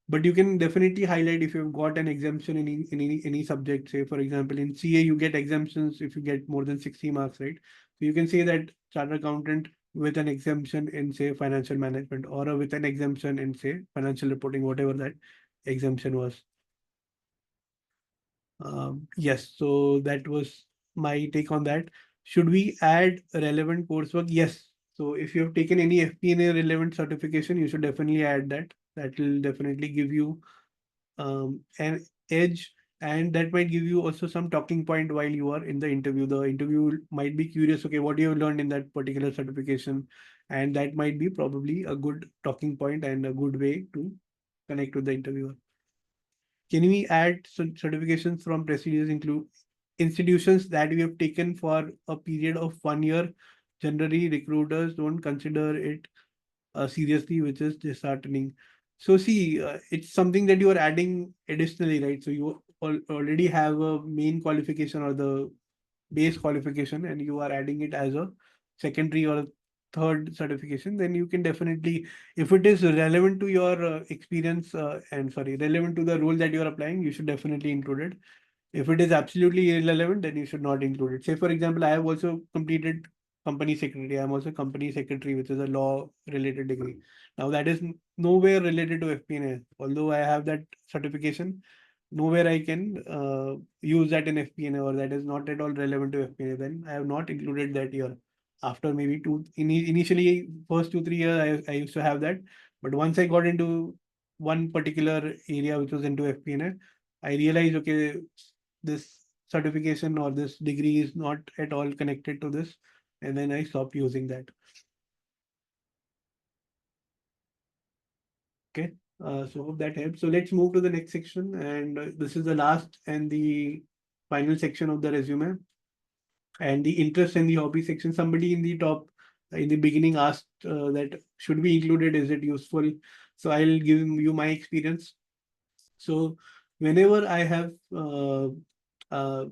But you can definitely highlight if you've got an exemption in any subject. Say, for example, in CA, you get exemptions if you get more than 60 marks, right? So you can say that chartered accountant with an exemption in, say, financial management, or with an exemption in, say, financial reporting, whatever that exemption was. Yes, so that was my take on that. Should we add relevant coursework? Yes. So if you have taken any FP&A relevant certification, you should definitely add that. That will definitely give you an edge, and that might give you also some talking point while you are in the interview. The interview might be curious, okay, what you have learned in that particular certification, and that might be probably a good talking point and a good way to connect with the interviewer. Can we add certifications from prestigious include institutions that we have taken for a period of 1 year? Generally, recruiters don't consider it seriously, which is disheartening. So see, it's something that you are adding additionally, right? So you already have a main qualification or the base qualification, and you are adding it as a secondary or third certification. Then you can definitely, if it is relevant to your experience and sorry, relevant to the role that you are applying, you should definitely include it. If it is absolutely irrelevant, then you should not include it. Say, for example, I have also completed company secretary. I'm also company secretary, which is a law related degree. Now, that is nowhere related to FP&A. Although I have that certification, nowhere I can use that in FP&A, or that is not at all relevant to FP&A. Then I have not included that year. After maybe initially first 2, 3 years, I used to have that. But once I got into one particular area, which was into FP&A, I realized, okay, this certification or this degree is not at all connected to this, and then I stopped using that. Okay, so hope that helps. So let's move to the next section, and this is the last and the final section of the resume, and the interest and the hobby section. Somebody in the top in the beginning asked that should be included, is it useful? So I'll give you my experience. So whenever I have uh,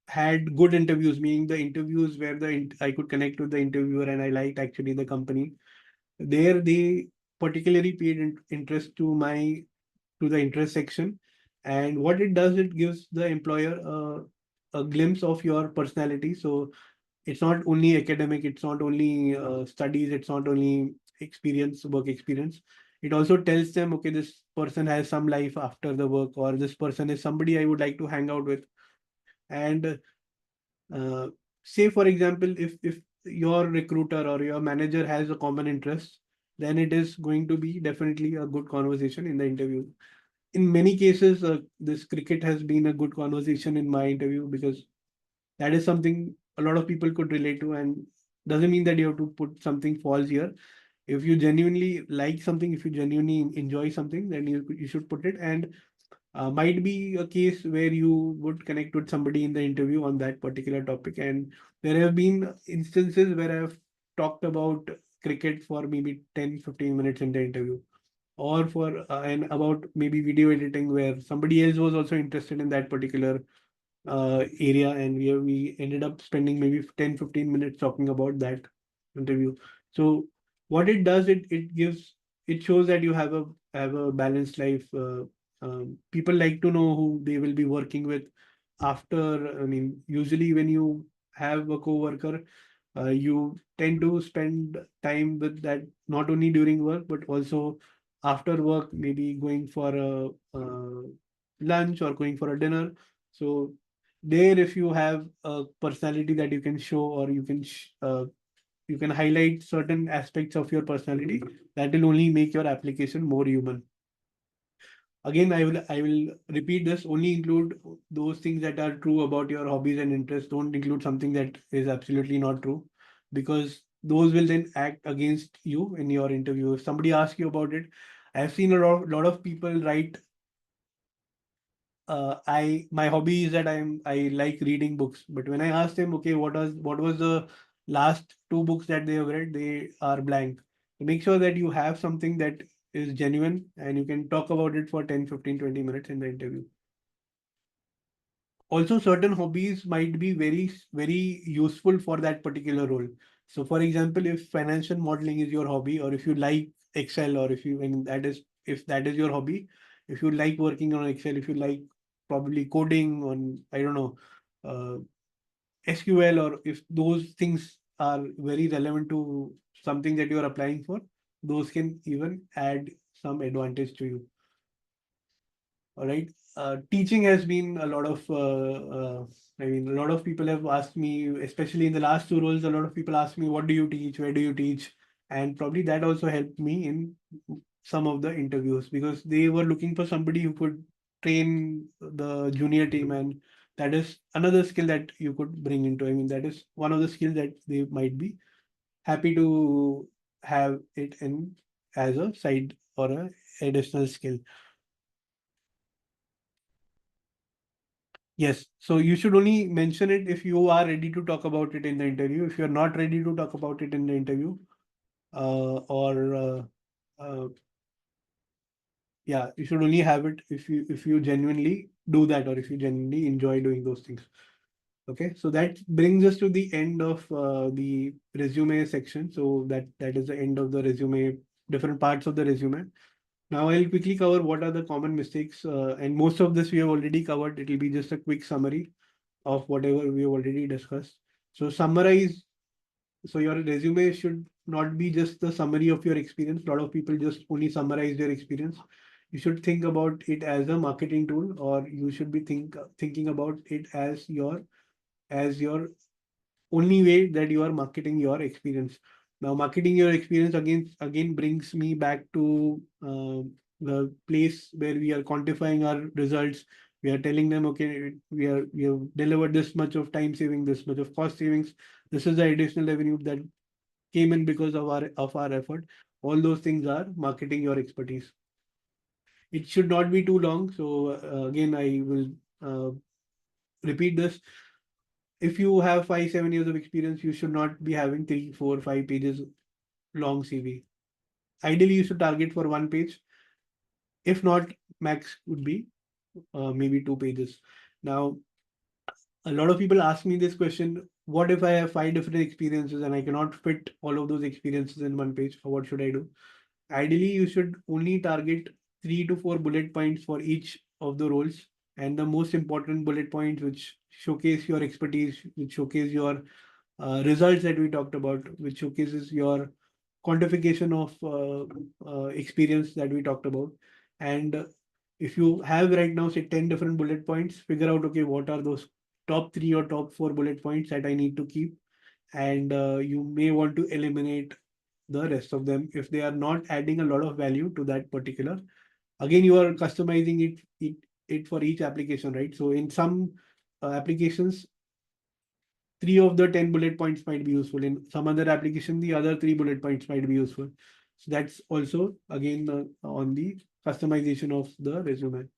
had good interviews, meaning the interviews where I could connect with the interviewer and I liked actually the company. There they particularly paid interest to the interest section, and what it does, it gives the employer a glimpse of your personality. So it's not only academic, it's not only studies, it's not only work experience. It also tells them, okay, this person has some life after the work, or this person is somebody I would like to hang out with. And uh, say, for example, if your recruiter or your manager has a common interest, then it is going to be definitely a good conversation in the interview. In many cases, this cricket has been a good conversation in my interview, because that is something a lot of people could relate to, and doesn't mean that you have to put something false here. If you genuinely like something, if you genuinely enjoy something, then you should put it. And might be a case where you would connect with somebody in the interview on that particular topic. And there have been instances where I've talked about cricket for maybe 10, 15 minutes in the interview, or for and about maybe video editing, where somebody else was also interested in that particular area, and we ended up spending maybe 10, 15 minutes talking about that interview. So what it does, it shows that you have a balanced life. People like to know who they will be working with after. I mean, usually when you have a coworker, You tend to spend time with that not only during work but also after work, maybe going for a lunch or going for a dinner. So there, if you have a personality that you can show, or you can highlight certain aspects of your personality, that will only make your application more human. Again, I will repeat this: only include those things that are true about your hobbies and interests. Don't include something that is absolutely not true, because those will then act against you in your interview. If somebody asks you about it, I've seen lot of people write, I my hobby is that I like reading books. But when I ask them, okay, what was the last two books that they have read, they are blank. So make sure that you have something that is genuine and you can talk about it for 10, 15, 20 minutes in the interview. Also, certain hobbies might be very useful for that particular role. So for example, if financial modeling is your hobby, or if you like Excel, or if you, and that is, if that is your hobby, if you like working on Excel, if you like probably coding on, I don't know, uh, SQL, or if those things are very relevant to something that you are applying for, those can even add some advantage to you. All right. Teaching has been a lot of, I mean, a lot of people have asked me, especially in the last two roles, a lot of people ask me, what do you teach? Where do you teach? And probably that also helped me in some of the interviews, because they were looking for somebody who could train the junior team. And that is another skill that you could bring into. I mean, that is one of the skills that they might be happy to have it in as a side or a additional skill. Yes. So you should only mention it if you are ready to talk about it in the interview. If you're not ready to talk about it in the interview, or uh, yeah, you should only have it if you genuinely do that, or if you genuinely enjoy doing those things. Okay. So that brings us to the end of the resume section. So that is the end of the resume, different parts of the resume. Now I'll quickly cover what are the common mistakes, and most of this we have already covered. It will be just a quick summary of whatever we have already discussed. So summarize. So your resume should not be just the summary of your experience. A lot of people just only summarize their experience. You should think about it as a marketing tool, or you should be thinking about it as your only way that you are marketing your experience. Now, marketing your experience again brings me back to the place where we are quantifying our results. We are telling them, okay, we have delivered this much of time saving, this much of cost savings. This is the additional revenue that came in because of our effort. All those things are marketing your expertise. It should not be too long. So again, I will uh, repeat this. If you have 5, 7 years of experience, you should not be having 3, 4, 5 pages long CV. Ideally, you should target for 1 page. If not, max would be maybe 2 pages. Now, a lot of people ask me this question: what if I have 5 different experiences and I cannot fit all of those experiences in 1 page? What should I do? Ideally, you should only target 3 to 4 bullet points for each of the roles, and the most important bullet points which showcase your expertise, which showcase your results that we talked about, which showcases your quantification of experience that we talked about. And if you have right now, say 10 different bullet points, figure out, okay, what are those top 3 or top 4 bullet points that I need to keep. And you may want to eliminate the rest of them if they are not adding a lot of value to that particular. Again, you are customizing it for each application, right? So in some applications, 3 of the 10 bullet points might be useful. In some other application, the other 3 bullet points might be useful. So that's also again on the customization of the resume.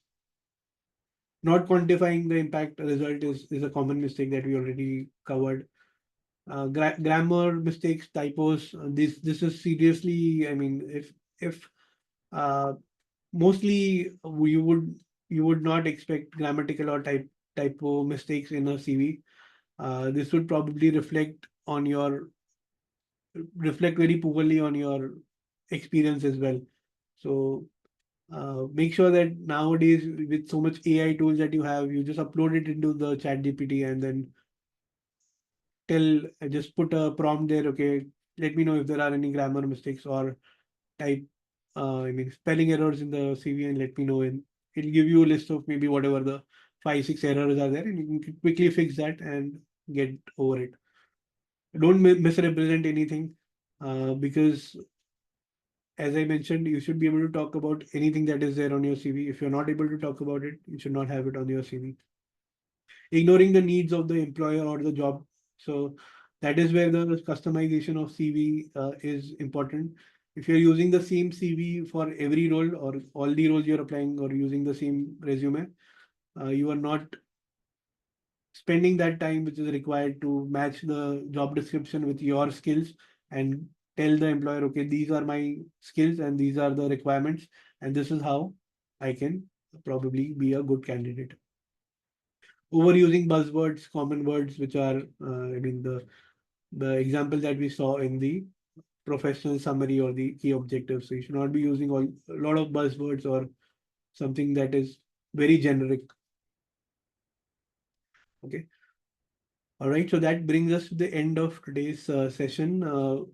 Not quantifying the impact result is a common mistake that we already covered. Grammar mistakes, typos. This is seriously. I mean, if uh, mostly you would not expect grammatical or typo mistakes in a CV. This would probably reflect very poorly on your experience as well. So make sure that nowadays, with so much AI tools that you have, you just upload it into the chat GPT and then just put a prompt there. Okay, let me know if there are any grammar mistakes or type, spelling errors in the CV, and let me know. And it'll give you a list of maybe whatever the 5, 6 errors are there, and you can quickly fix that and get over it. Don't misrepresent anything, because as I mentioned, you should be able to talk about anything that is there on your CV. If you're not able to talk about it, you should not have it on your CV. Ignoring the needs of the employer or the job. So that is where the customization of CV is important. If you're using the same CV for every role or all the roles you're applying, or using the same resume, you are not spending that time which is required to match the job description with your skills and tell the employer, okay, these are my skills and these are the requirements, and this is how I can probably be a good candidate. Overusing buzzwords, common words, which are, the example that we saw in the professional summary or the key objectives. So you should not be using a lot of buzzwords or something that is very generic. Okay. All right. So that brings us to the end of today's session.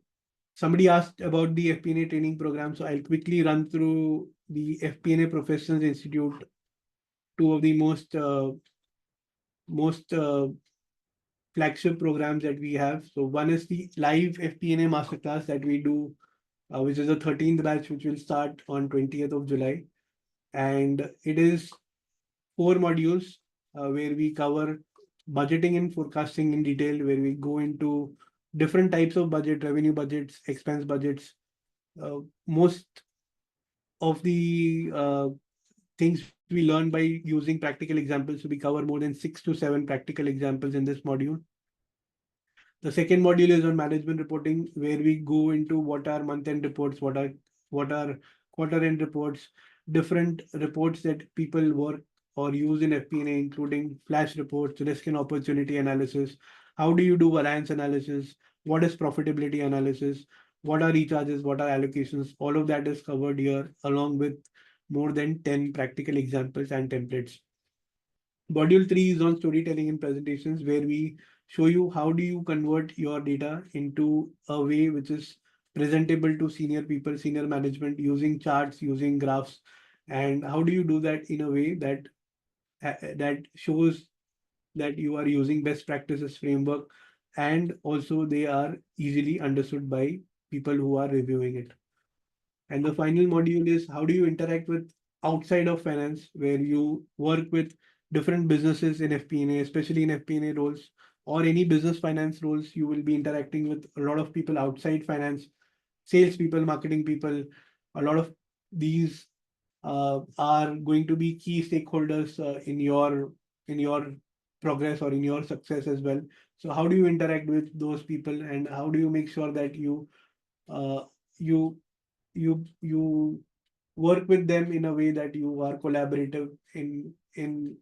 Somebody asked about the FP&A training program, so I'll quickly run through the FP&A Professionals Institute, two of the most flagship programs that we have. So one is the live FP&A masterclass that we do, which is the 13th batch, which will start on 20th of July. And it is 4 modules where we cover budgeting and forecasting in detail, where we go into different types of budget, revenue budgets, expense budgets. Most of the things we learn by using practical examples. So we cover more than 6 to 7 practical examples in this module. The second module is on management reporting, where we go into what are month-end reports, what are quarter-end reports, different reports that people work or use in FP&A, including flash reports, risk and opportunity analysis. How do you do variance analysis? What is profitability analysis? What are recharges? What are allocations? All of that is covered here, along with more than 10 practical examples and templates. Module 3 is on storytelling and presentations, where we show you how do you convert your data into a way which is presentable to senior people, senior management, using charts, using graphs, and how do you do that in a way that that shows that you are using best practices framework, and also they are easily understood by people who are reviewing it. And the final module is how do you interact with outside of finance, where you work with different businesses in FP&A, especially in FP&A roles or any business finance roles. You will be interacting with a lot of people outside finance, sales people, marketing people. A lot of these are going to be key stakeholders in your progress or in your success as well. So how do you interact with those people, and how do you make sure that uh, you you work with them in a way that you are collaborative in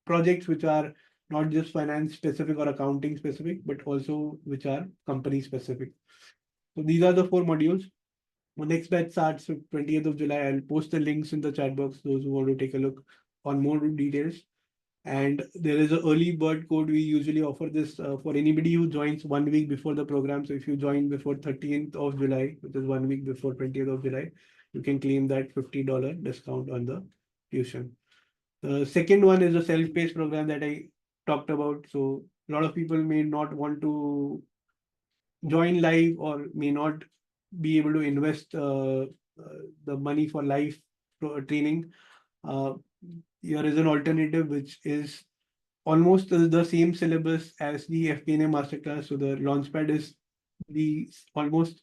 projects which are not just finance specific or accounting specific, but also which are company specific. So these are the 4 modules. The next batch starts with 20th of July. I'll post the links in the chat box, those who want to take a look on more details. And there is an early bird code. We usually offer this for anybody who joins 1 week before the program. So if you join before 13th of July, which is 1 week before 20th of July, you can claim that $50 discount on the tuition. The second one is a self-paced program that I talked about. So a lot of people may not want to join live or may not be able to invest the money for live training. Uh, here is an alternative which is almost the same syllabus as the FP&A masterclass. So the Launchpad is the almost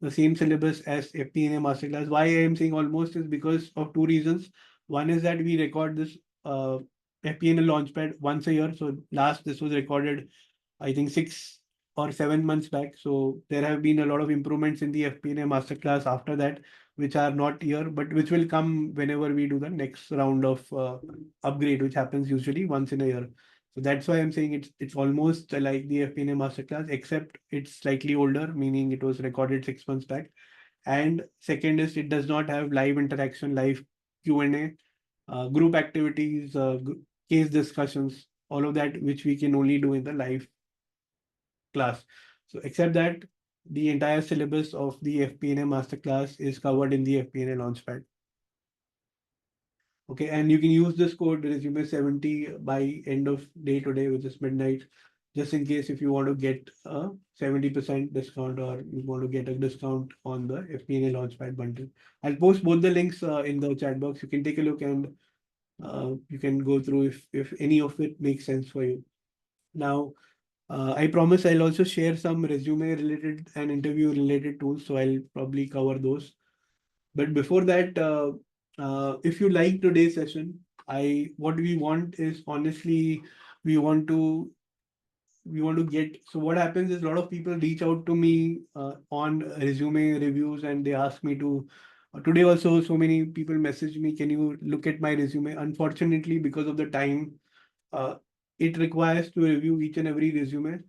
the same syllabus as FP&A masterclass. Why I am saying almost is because of 2 reasons. One is that we record this FP&A Launchpad once a year. So last this was recorded, I think 6 or 7 months back. So there have been a lot of improvements in the FP&A masterclass after that, which are not here, but which will come whenever we do the next round of upgrade, which happens usually once in a year. So that's why I'm saying it's almost like the FP&A masterclass, except it's slightly older, meaning it was recorded 6 months back. And second is it does not have live interaction, live Q&A, group activities, case discussions, all of that, which we can only do in the live class. So except that, the entire syllabus of the FP&A masterclass is covered in the FP&A Launchpad. Okay, and you can use this code resume 70 by end of day today, which is midnight, just in case if you want to get a 70% discount or you want to get a discount on the FP&A Launchpad bundle. I'll post both the links in the chat box. You can take a look and you can go through if any of it makes sense for you. Now, I promise I'll also share some resume related and interview related tools, so I'll probably cover those. But before that, if you like today's session, I what we want is honestly, we want to we want to get. So what happens is a lot of people reach out to me on resume reviews and they ask me to. Today also, so many people message me, can you look at my resume? Unfortunately, because of the time, uh, it requires to review each and every resume.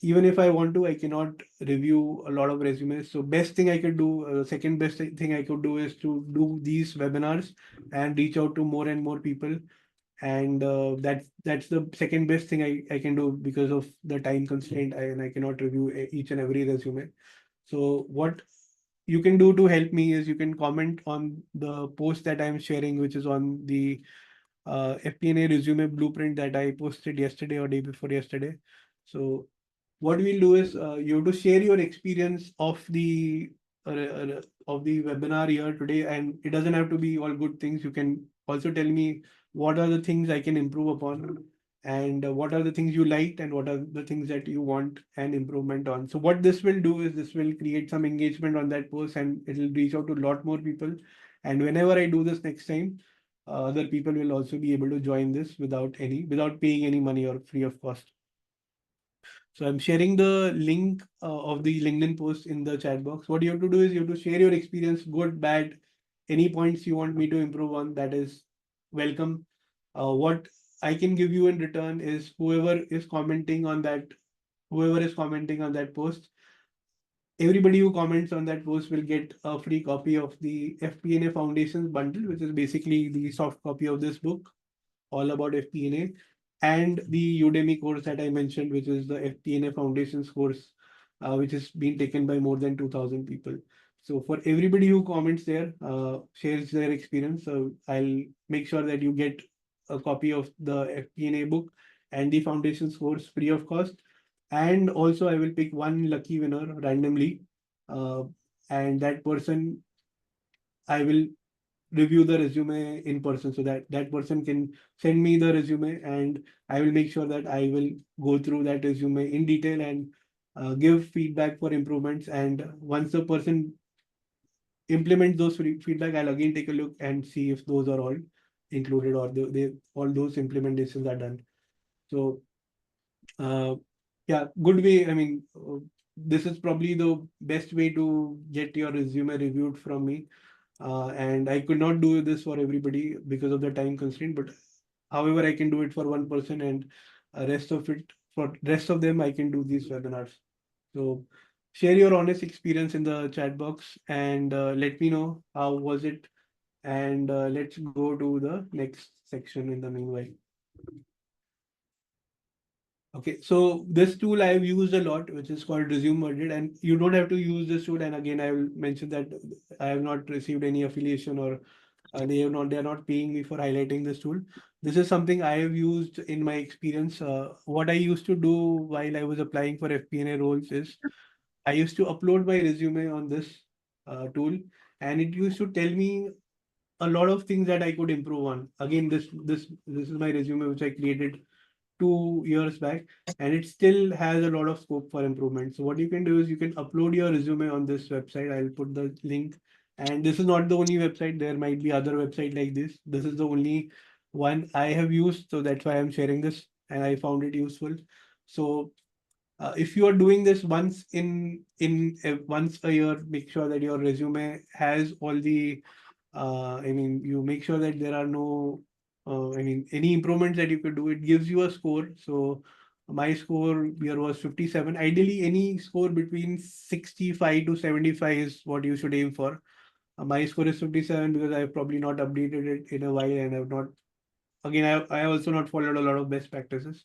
Even if I want to, I cannot review a lot of resumes. So best thing I could do, second best thing I could do is to do these webinars and reach out to more and more people. And that's the second best thing I can do because of the time constraint and I cannot review each and every resume. So what you can do to help me is you can comment on the post that I'm sharing, which is on the FP&A resume blueprint that I posted yesterday or day before yesterday. So what we'll do is you have to share your experience of the webinar here today, and it doesn't have to be all good things. You can also tell me what are the things I can improve upon, and what are the things you liked, and what are the things that you want an improvement on. So what this will do is this will create some engagement on that post, and it'll reach out to a lot more people. And whenever I do this next time, other people will also be able to join this without paying any money or free of cost. So I'm sharing the link of the LinkedIn post in the chat box. What you have to do is you have to share your experience, good, bad, any points you want me to improve on, that is welcome. What I can give you in return is whoever is commenting on that post, everybody who comments on that post will get a free copy of the FP&A Foundations bundle, which is basically the soft copy of this book all about FP&A, and the Udemy course that I mentioned, which is the FP&A Foundations course, which is being taken by more than 2,000 people. So for everybody who comments there, shares their experience, so I'll make sure that you get a copy of the FP&A book and the Foundations course free of cost. And also I will pick one lucky winner randomly, uh, and that person I will review the resume in person so that that person can send me the resume and I will make sure that I will go through that resume in detail and give feedback for improvements. And once the person implements those feedback, I'll again take a look and see if those are all included or all those implementations are done. So uh, yeah, good way. I mean, this is probably the best way to get your resume reviewed from me. And I could not do this for everybody because of the time constraint, but however, I can do it for one person, and rest of them, I can do these webinars. So share your honest experience in the chat box and let me know how was it. And let's go to the next section in the meanwhile. Okay, so this tool I've used a lot, which is called Resume Audit, and you don't have to use this tool. And again, I will mention that I have not received any affiliation or they are not paying me for highlighting this tool. This is something I have used in my experience. What I used to do while I was applying for FP&A roles is I used to upload my resume on this tool, and it used to tell me a lot of things that I could improve on. Again, this is my resume which I created 2 years back, and it still has a lot of scope for improvement. So what you can do is you can upload your resume on this website. I'll put the link. And this is not the only website. There might be other website like this. This is the only one I have used, so that's why I'm sharing this, and I found it useful. So if you are doing this once a year, make sure that your resume has all the I mean, you make sure that there are no, I mean, any improvements that you could do. It gives you a score. So my score here was 57. Ideally, any score between 65 to 75 is what you should aim for. My score is 57 because I have probably not updated it in a while and I have not, again, I also not followed a lot of best practices.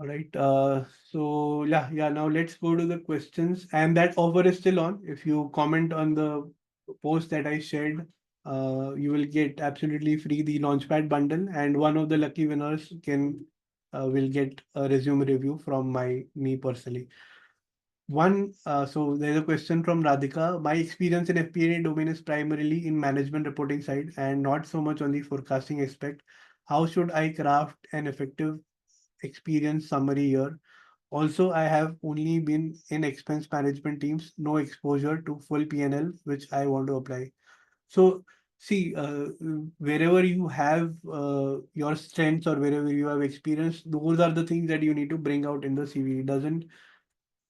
All right. So yeah. Now let's go to the questions, and that offer is still on. If you comment on the post that I shared, you will get absolutely free the Launchpad bundle, and one of the lucky winners can will get a resume review from me personally. So there's a question from Radhika. My experience in FP&A domain is primarily in management reporting side and not so much on the forecasting aspect. How should I craft an effective experience summary here? Also, I have only been in expense management teams, no exposure to full P&L, which I want to apply. So, see, wherever you have your strengths or wherever you have experience, those are the things that you need to bring out in the CV. It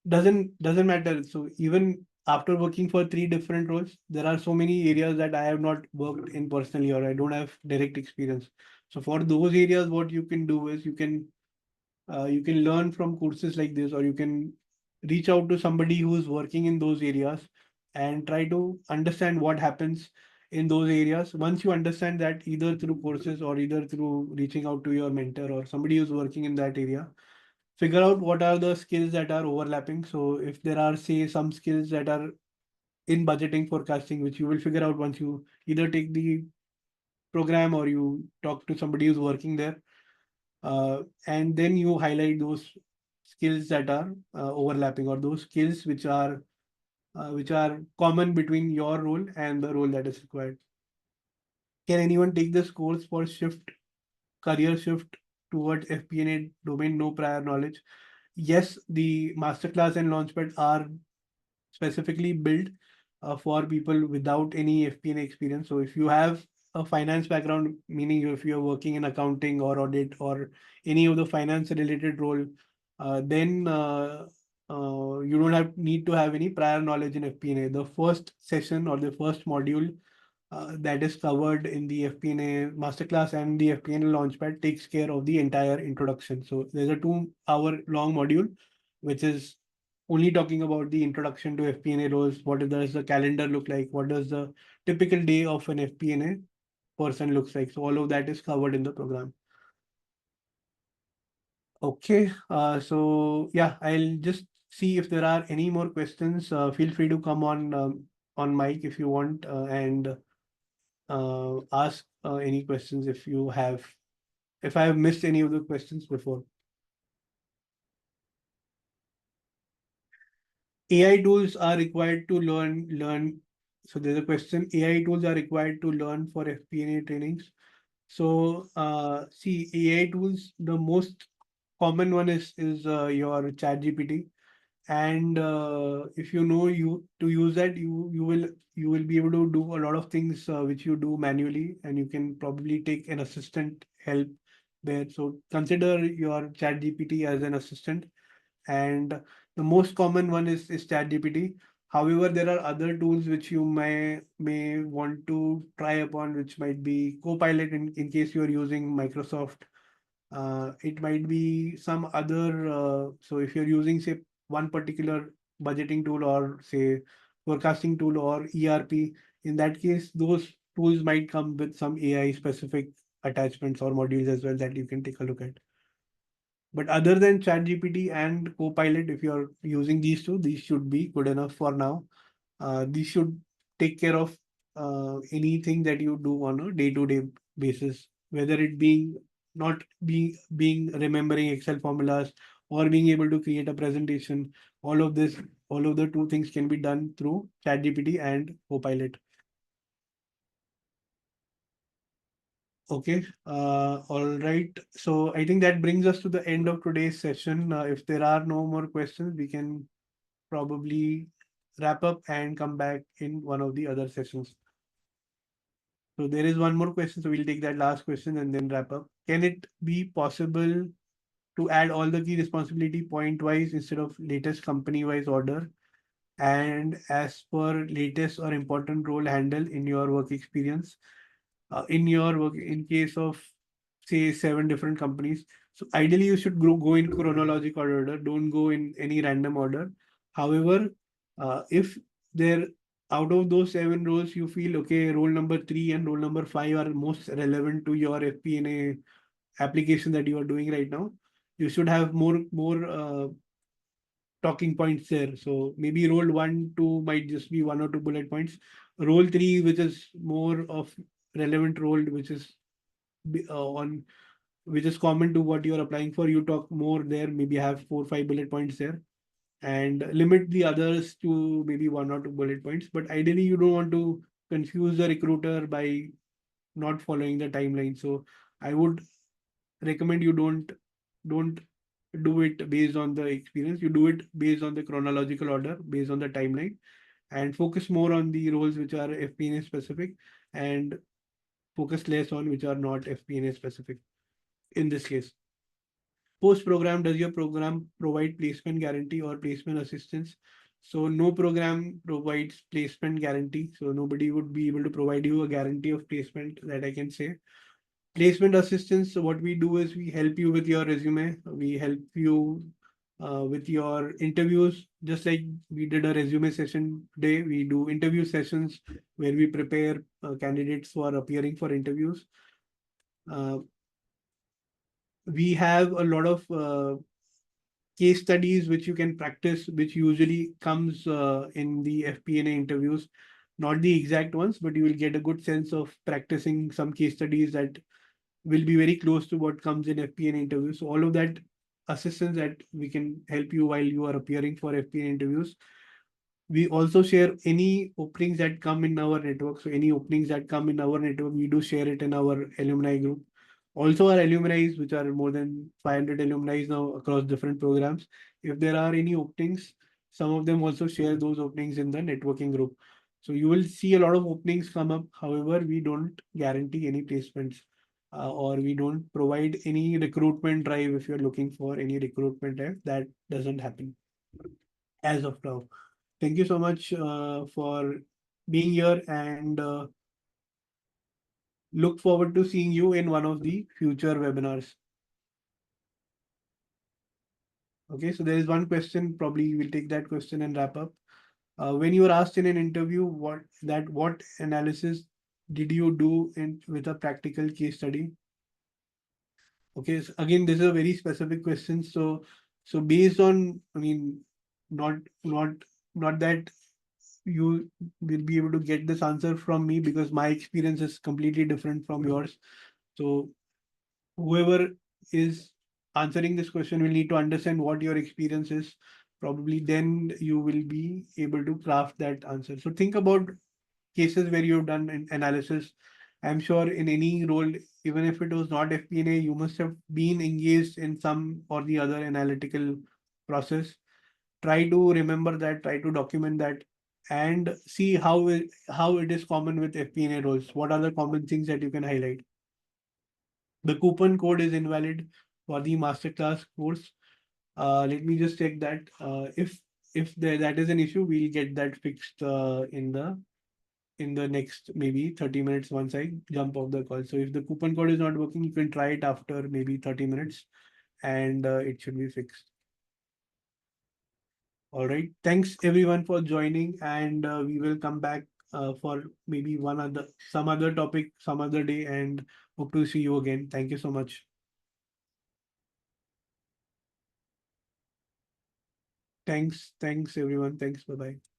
doesn't matter. So even after working for three different roles, there are so many areas that I have not worked in personally or I don't have direct experience. So for those areas, what you can do is you can learn from courses like this, or you can reach out to somebody who is working in those areas and try to understand what happens in those areas. Once you understand that, either through courses or either through reaching out to your mentor or somebody who's working in that area, figure out what are the skills that are overlapping. So if there are, say, some skills that are in budgeting forecasting, which you will figure out once you either take the program or you talk to somebody who's working there, and then you highlight those skills that are overlapping, or those skills which are common between your role and the role that is required. Can anyone take this course for career shift toward FP&A domain, no prior knowledge? Yes, the masterclass and launchpad are specifically built for people without any FP&A experience. So if you have a finance background, meaning if you're working in accounting or audit or any of the finance related role, then you don't have need to have any prior knowledge in FP&A. The first session or the first module that is covered in the FP&A masterclass and the FP&A launchpad takes care of the entire introduction. So there's a 2 hour long module, which is only talking about the introduction to FP&A roles. What does the calendar look like? What does the typical day of an FP&A person looks like? So all of that is covered in the program. Okay, so yeah, I'll just see if there are any more questions. Feel free to come on mic if you want, and ask any questions if you have, if I have missed any of the questions before. AI tools are required to learn. So there's a question. AI tools are required to learn for FP&A trainings. So see, AI tools, the most common one is your Chat GPT. And if you know you to use that, you will be able to do a lot of things which you do manually, and you can probably take an assistant help there. So consider your Chat GPT as an assistant, and the most common one is ChatGPT. However, there are other tools which you may want to try upon, which might be Copilot in case you are using Microsoft. It might be some other. So if you're using, say, one particular budgeting tool or say forecasting tool or ERP, in that case, those tools might come with some AI specific attachments or modules as well that you can take a look at. But other than ChatGPT and Copilot, if you're using these two, these should be good enough for now. These should take care of anything that you do on a day-to-day basis, whether it being not being remembering Excel formulas or being able to create a presentation. All of this, all of the two things can be done through ChatGPT and Copilot. Okay, all right. So I think that brings us to the end of today's session. If there are no more questions, we can probably wrap up and come back in one of the other sessions. So there is one more question, so we'll take that last question and then wrap up. Can it be possible to add all the key responsibility point wise instead of latest company wise order? And as per latest or important role handle in your work experience, in your work, in case of say 7 different companies. So ideally you should go in chronological order, don't go in any random order. However, if there out of those 7 roles you feel okay, role number 3 and role number 5 are most relevant to your FP&A application that you are doing right now, you should have more talking points there. So maybe role 1, 2 might just be 1 or 2 bullet points. Role 3, which is more of relevant role, which is on which is common to what you're applying for. You talk more there, maybe have 4, 5 bullet points there, and limit the others to maybe 1 or 2 bullet points. But ideally, you don't want to confuse the recruiter by not following the timeline. So I would recommend you don't do it based on the experience. You do it based on the chronological order, based on the timeline, and focus more on the roles which are FP&A specific, and focus less on which are not FP&A specific in this case. Post program, does your program provide placement guarantee or placement assistance? So no program provides placement guarantee. So nobody would be able to provide you a guarantee of placement, that I can say. Placement assistance, what we do is we help you with your resume. We help you with your interviews. Just like we did a resume session today, we do interview sessions where we prepare candidates for appearing for interviews. Uh, we have a lot of case studies which you can practice, which usually comes in the FP&A interviews. Not the exact ones, but you will get a good sense of practicing some case studies that will be very close to what comes in FP&A interviews. So all of that assistance that we can help you while you are appearing for FP&A interviews. We also share any openings that come in our network. So any openings that come in our network, we do share it in our alumni group. Also our alumni, which are more than 500 alumni now across different programs. If there are any openings, some of them also share those openings in the networking group. So you will see a lot of openings come up. However, we don't guarantee any placements, or we don't provide any recruitment drive. If you're looking for any recruitment drive, that doesn't happen as of now. Thank you so much for being here, and look forward to seeing you in one of the future webinars. Okay, so there is one question, probably we'll take that question and wrap up. When you were asked in an interview what analysis did you do with a practical case study? Okay, so again, this is a very specific question. So based on, I mean, not not not that you will be able to get this answer from me, because my experience is completely different from yours. So whoever is answering this question will need to understand what your experience is. Probably then you will be able to craft that answer. So think about cases where you've done an analysis. I'm sure in any role, even if it was not FP&A, you must have been engaged in some or the other analytical process. Try to remember that, try to document that, and see how it is common with FP&A roles. What are the common things that you can highlight? The coupon code is invalid for the masterclass course. Let me just check that. If that is an issue, we'll get that fixed in the next maybe 30 minutes once I jump off the call. So if the coupon code is not working, you can try it after maybe 30 minutes, and it should be fixed. All right. Thanks everyone for joining, and we will come back for maybe some other topic, some other day, and hope to see you again. Thank you so much. Thanks everyone. Thanks. Bye bye.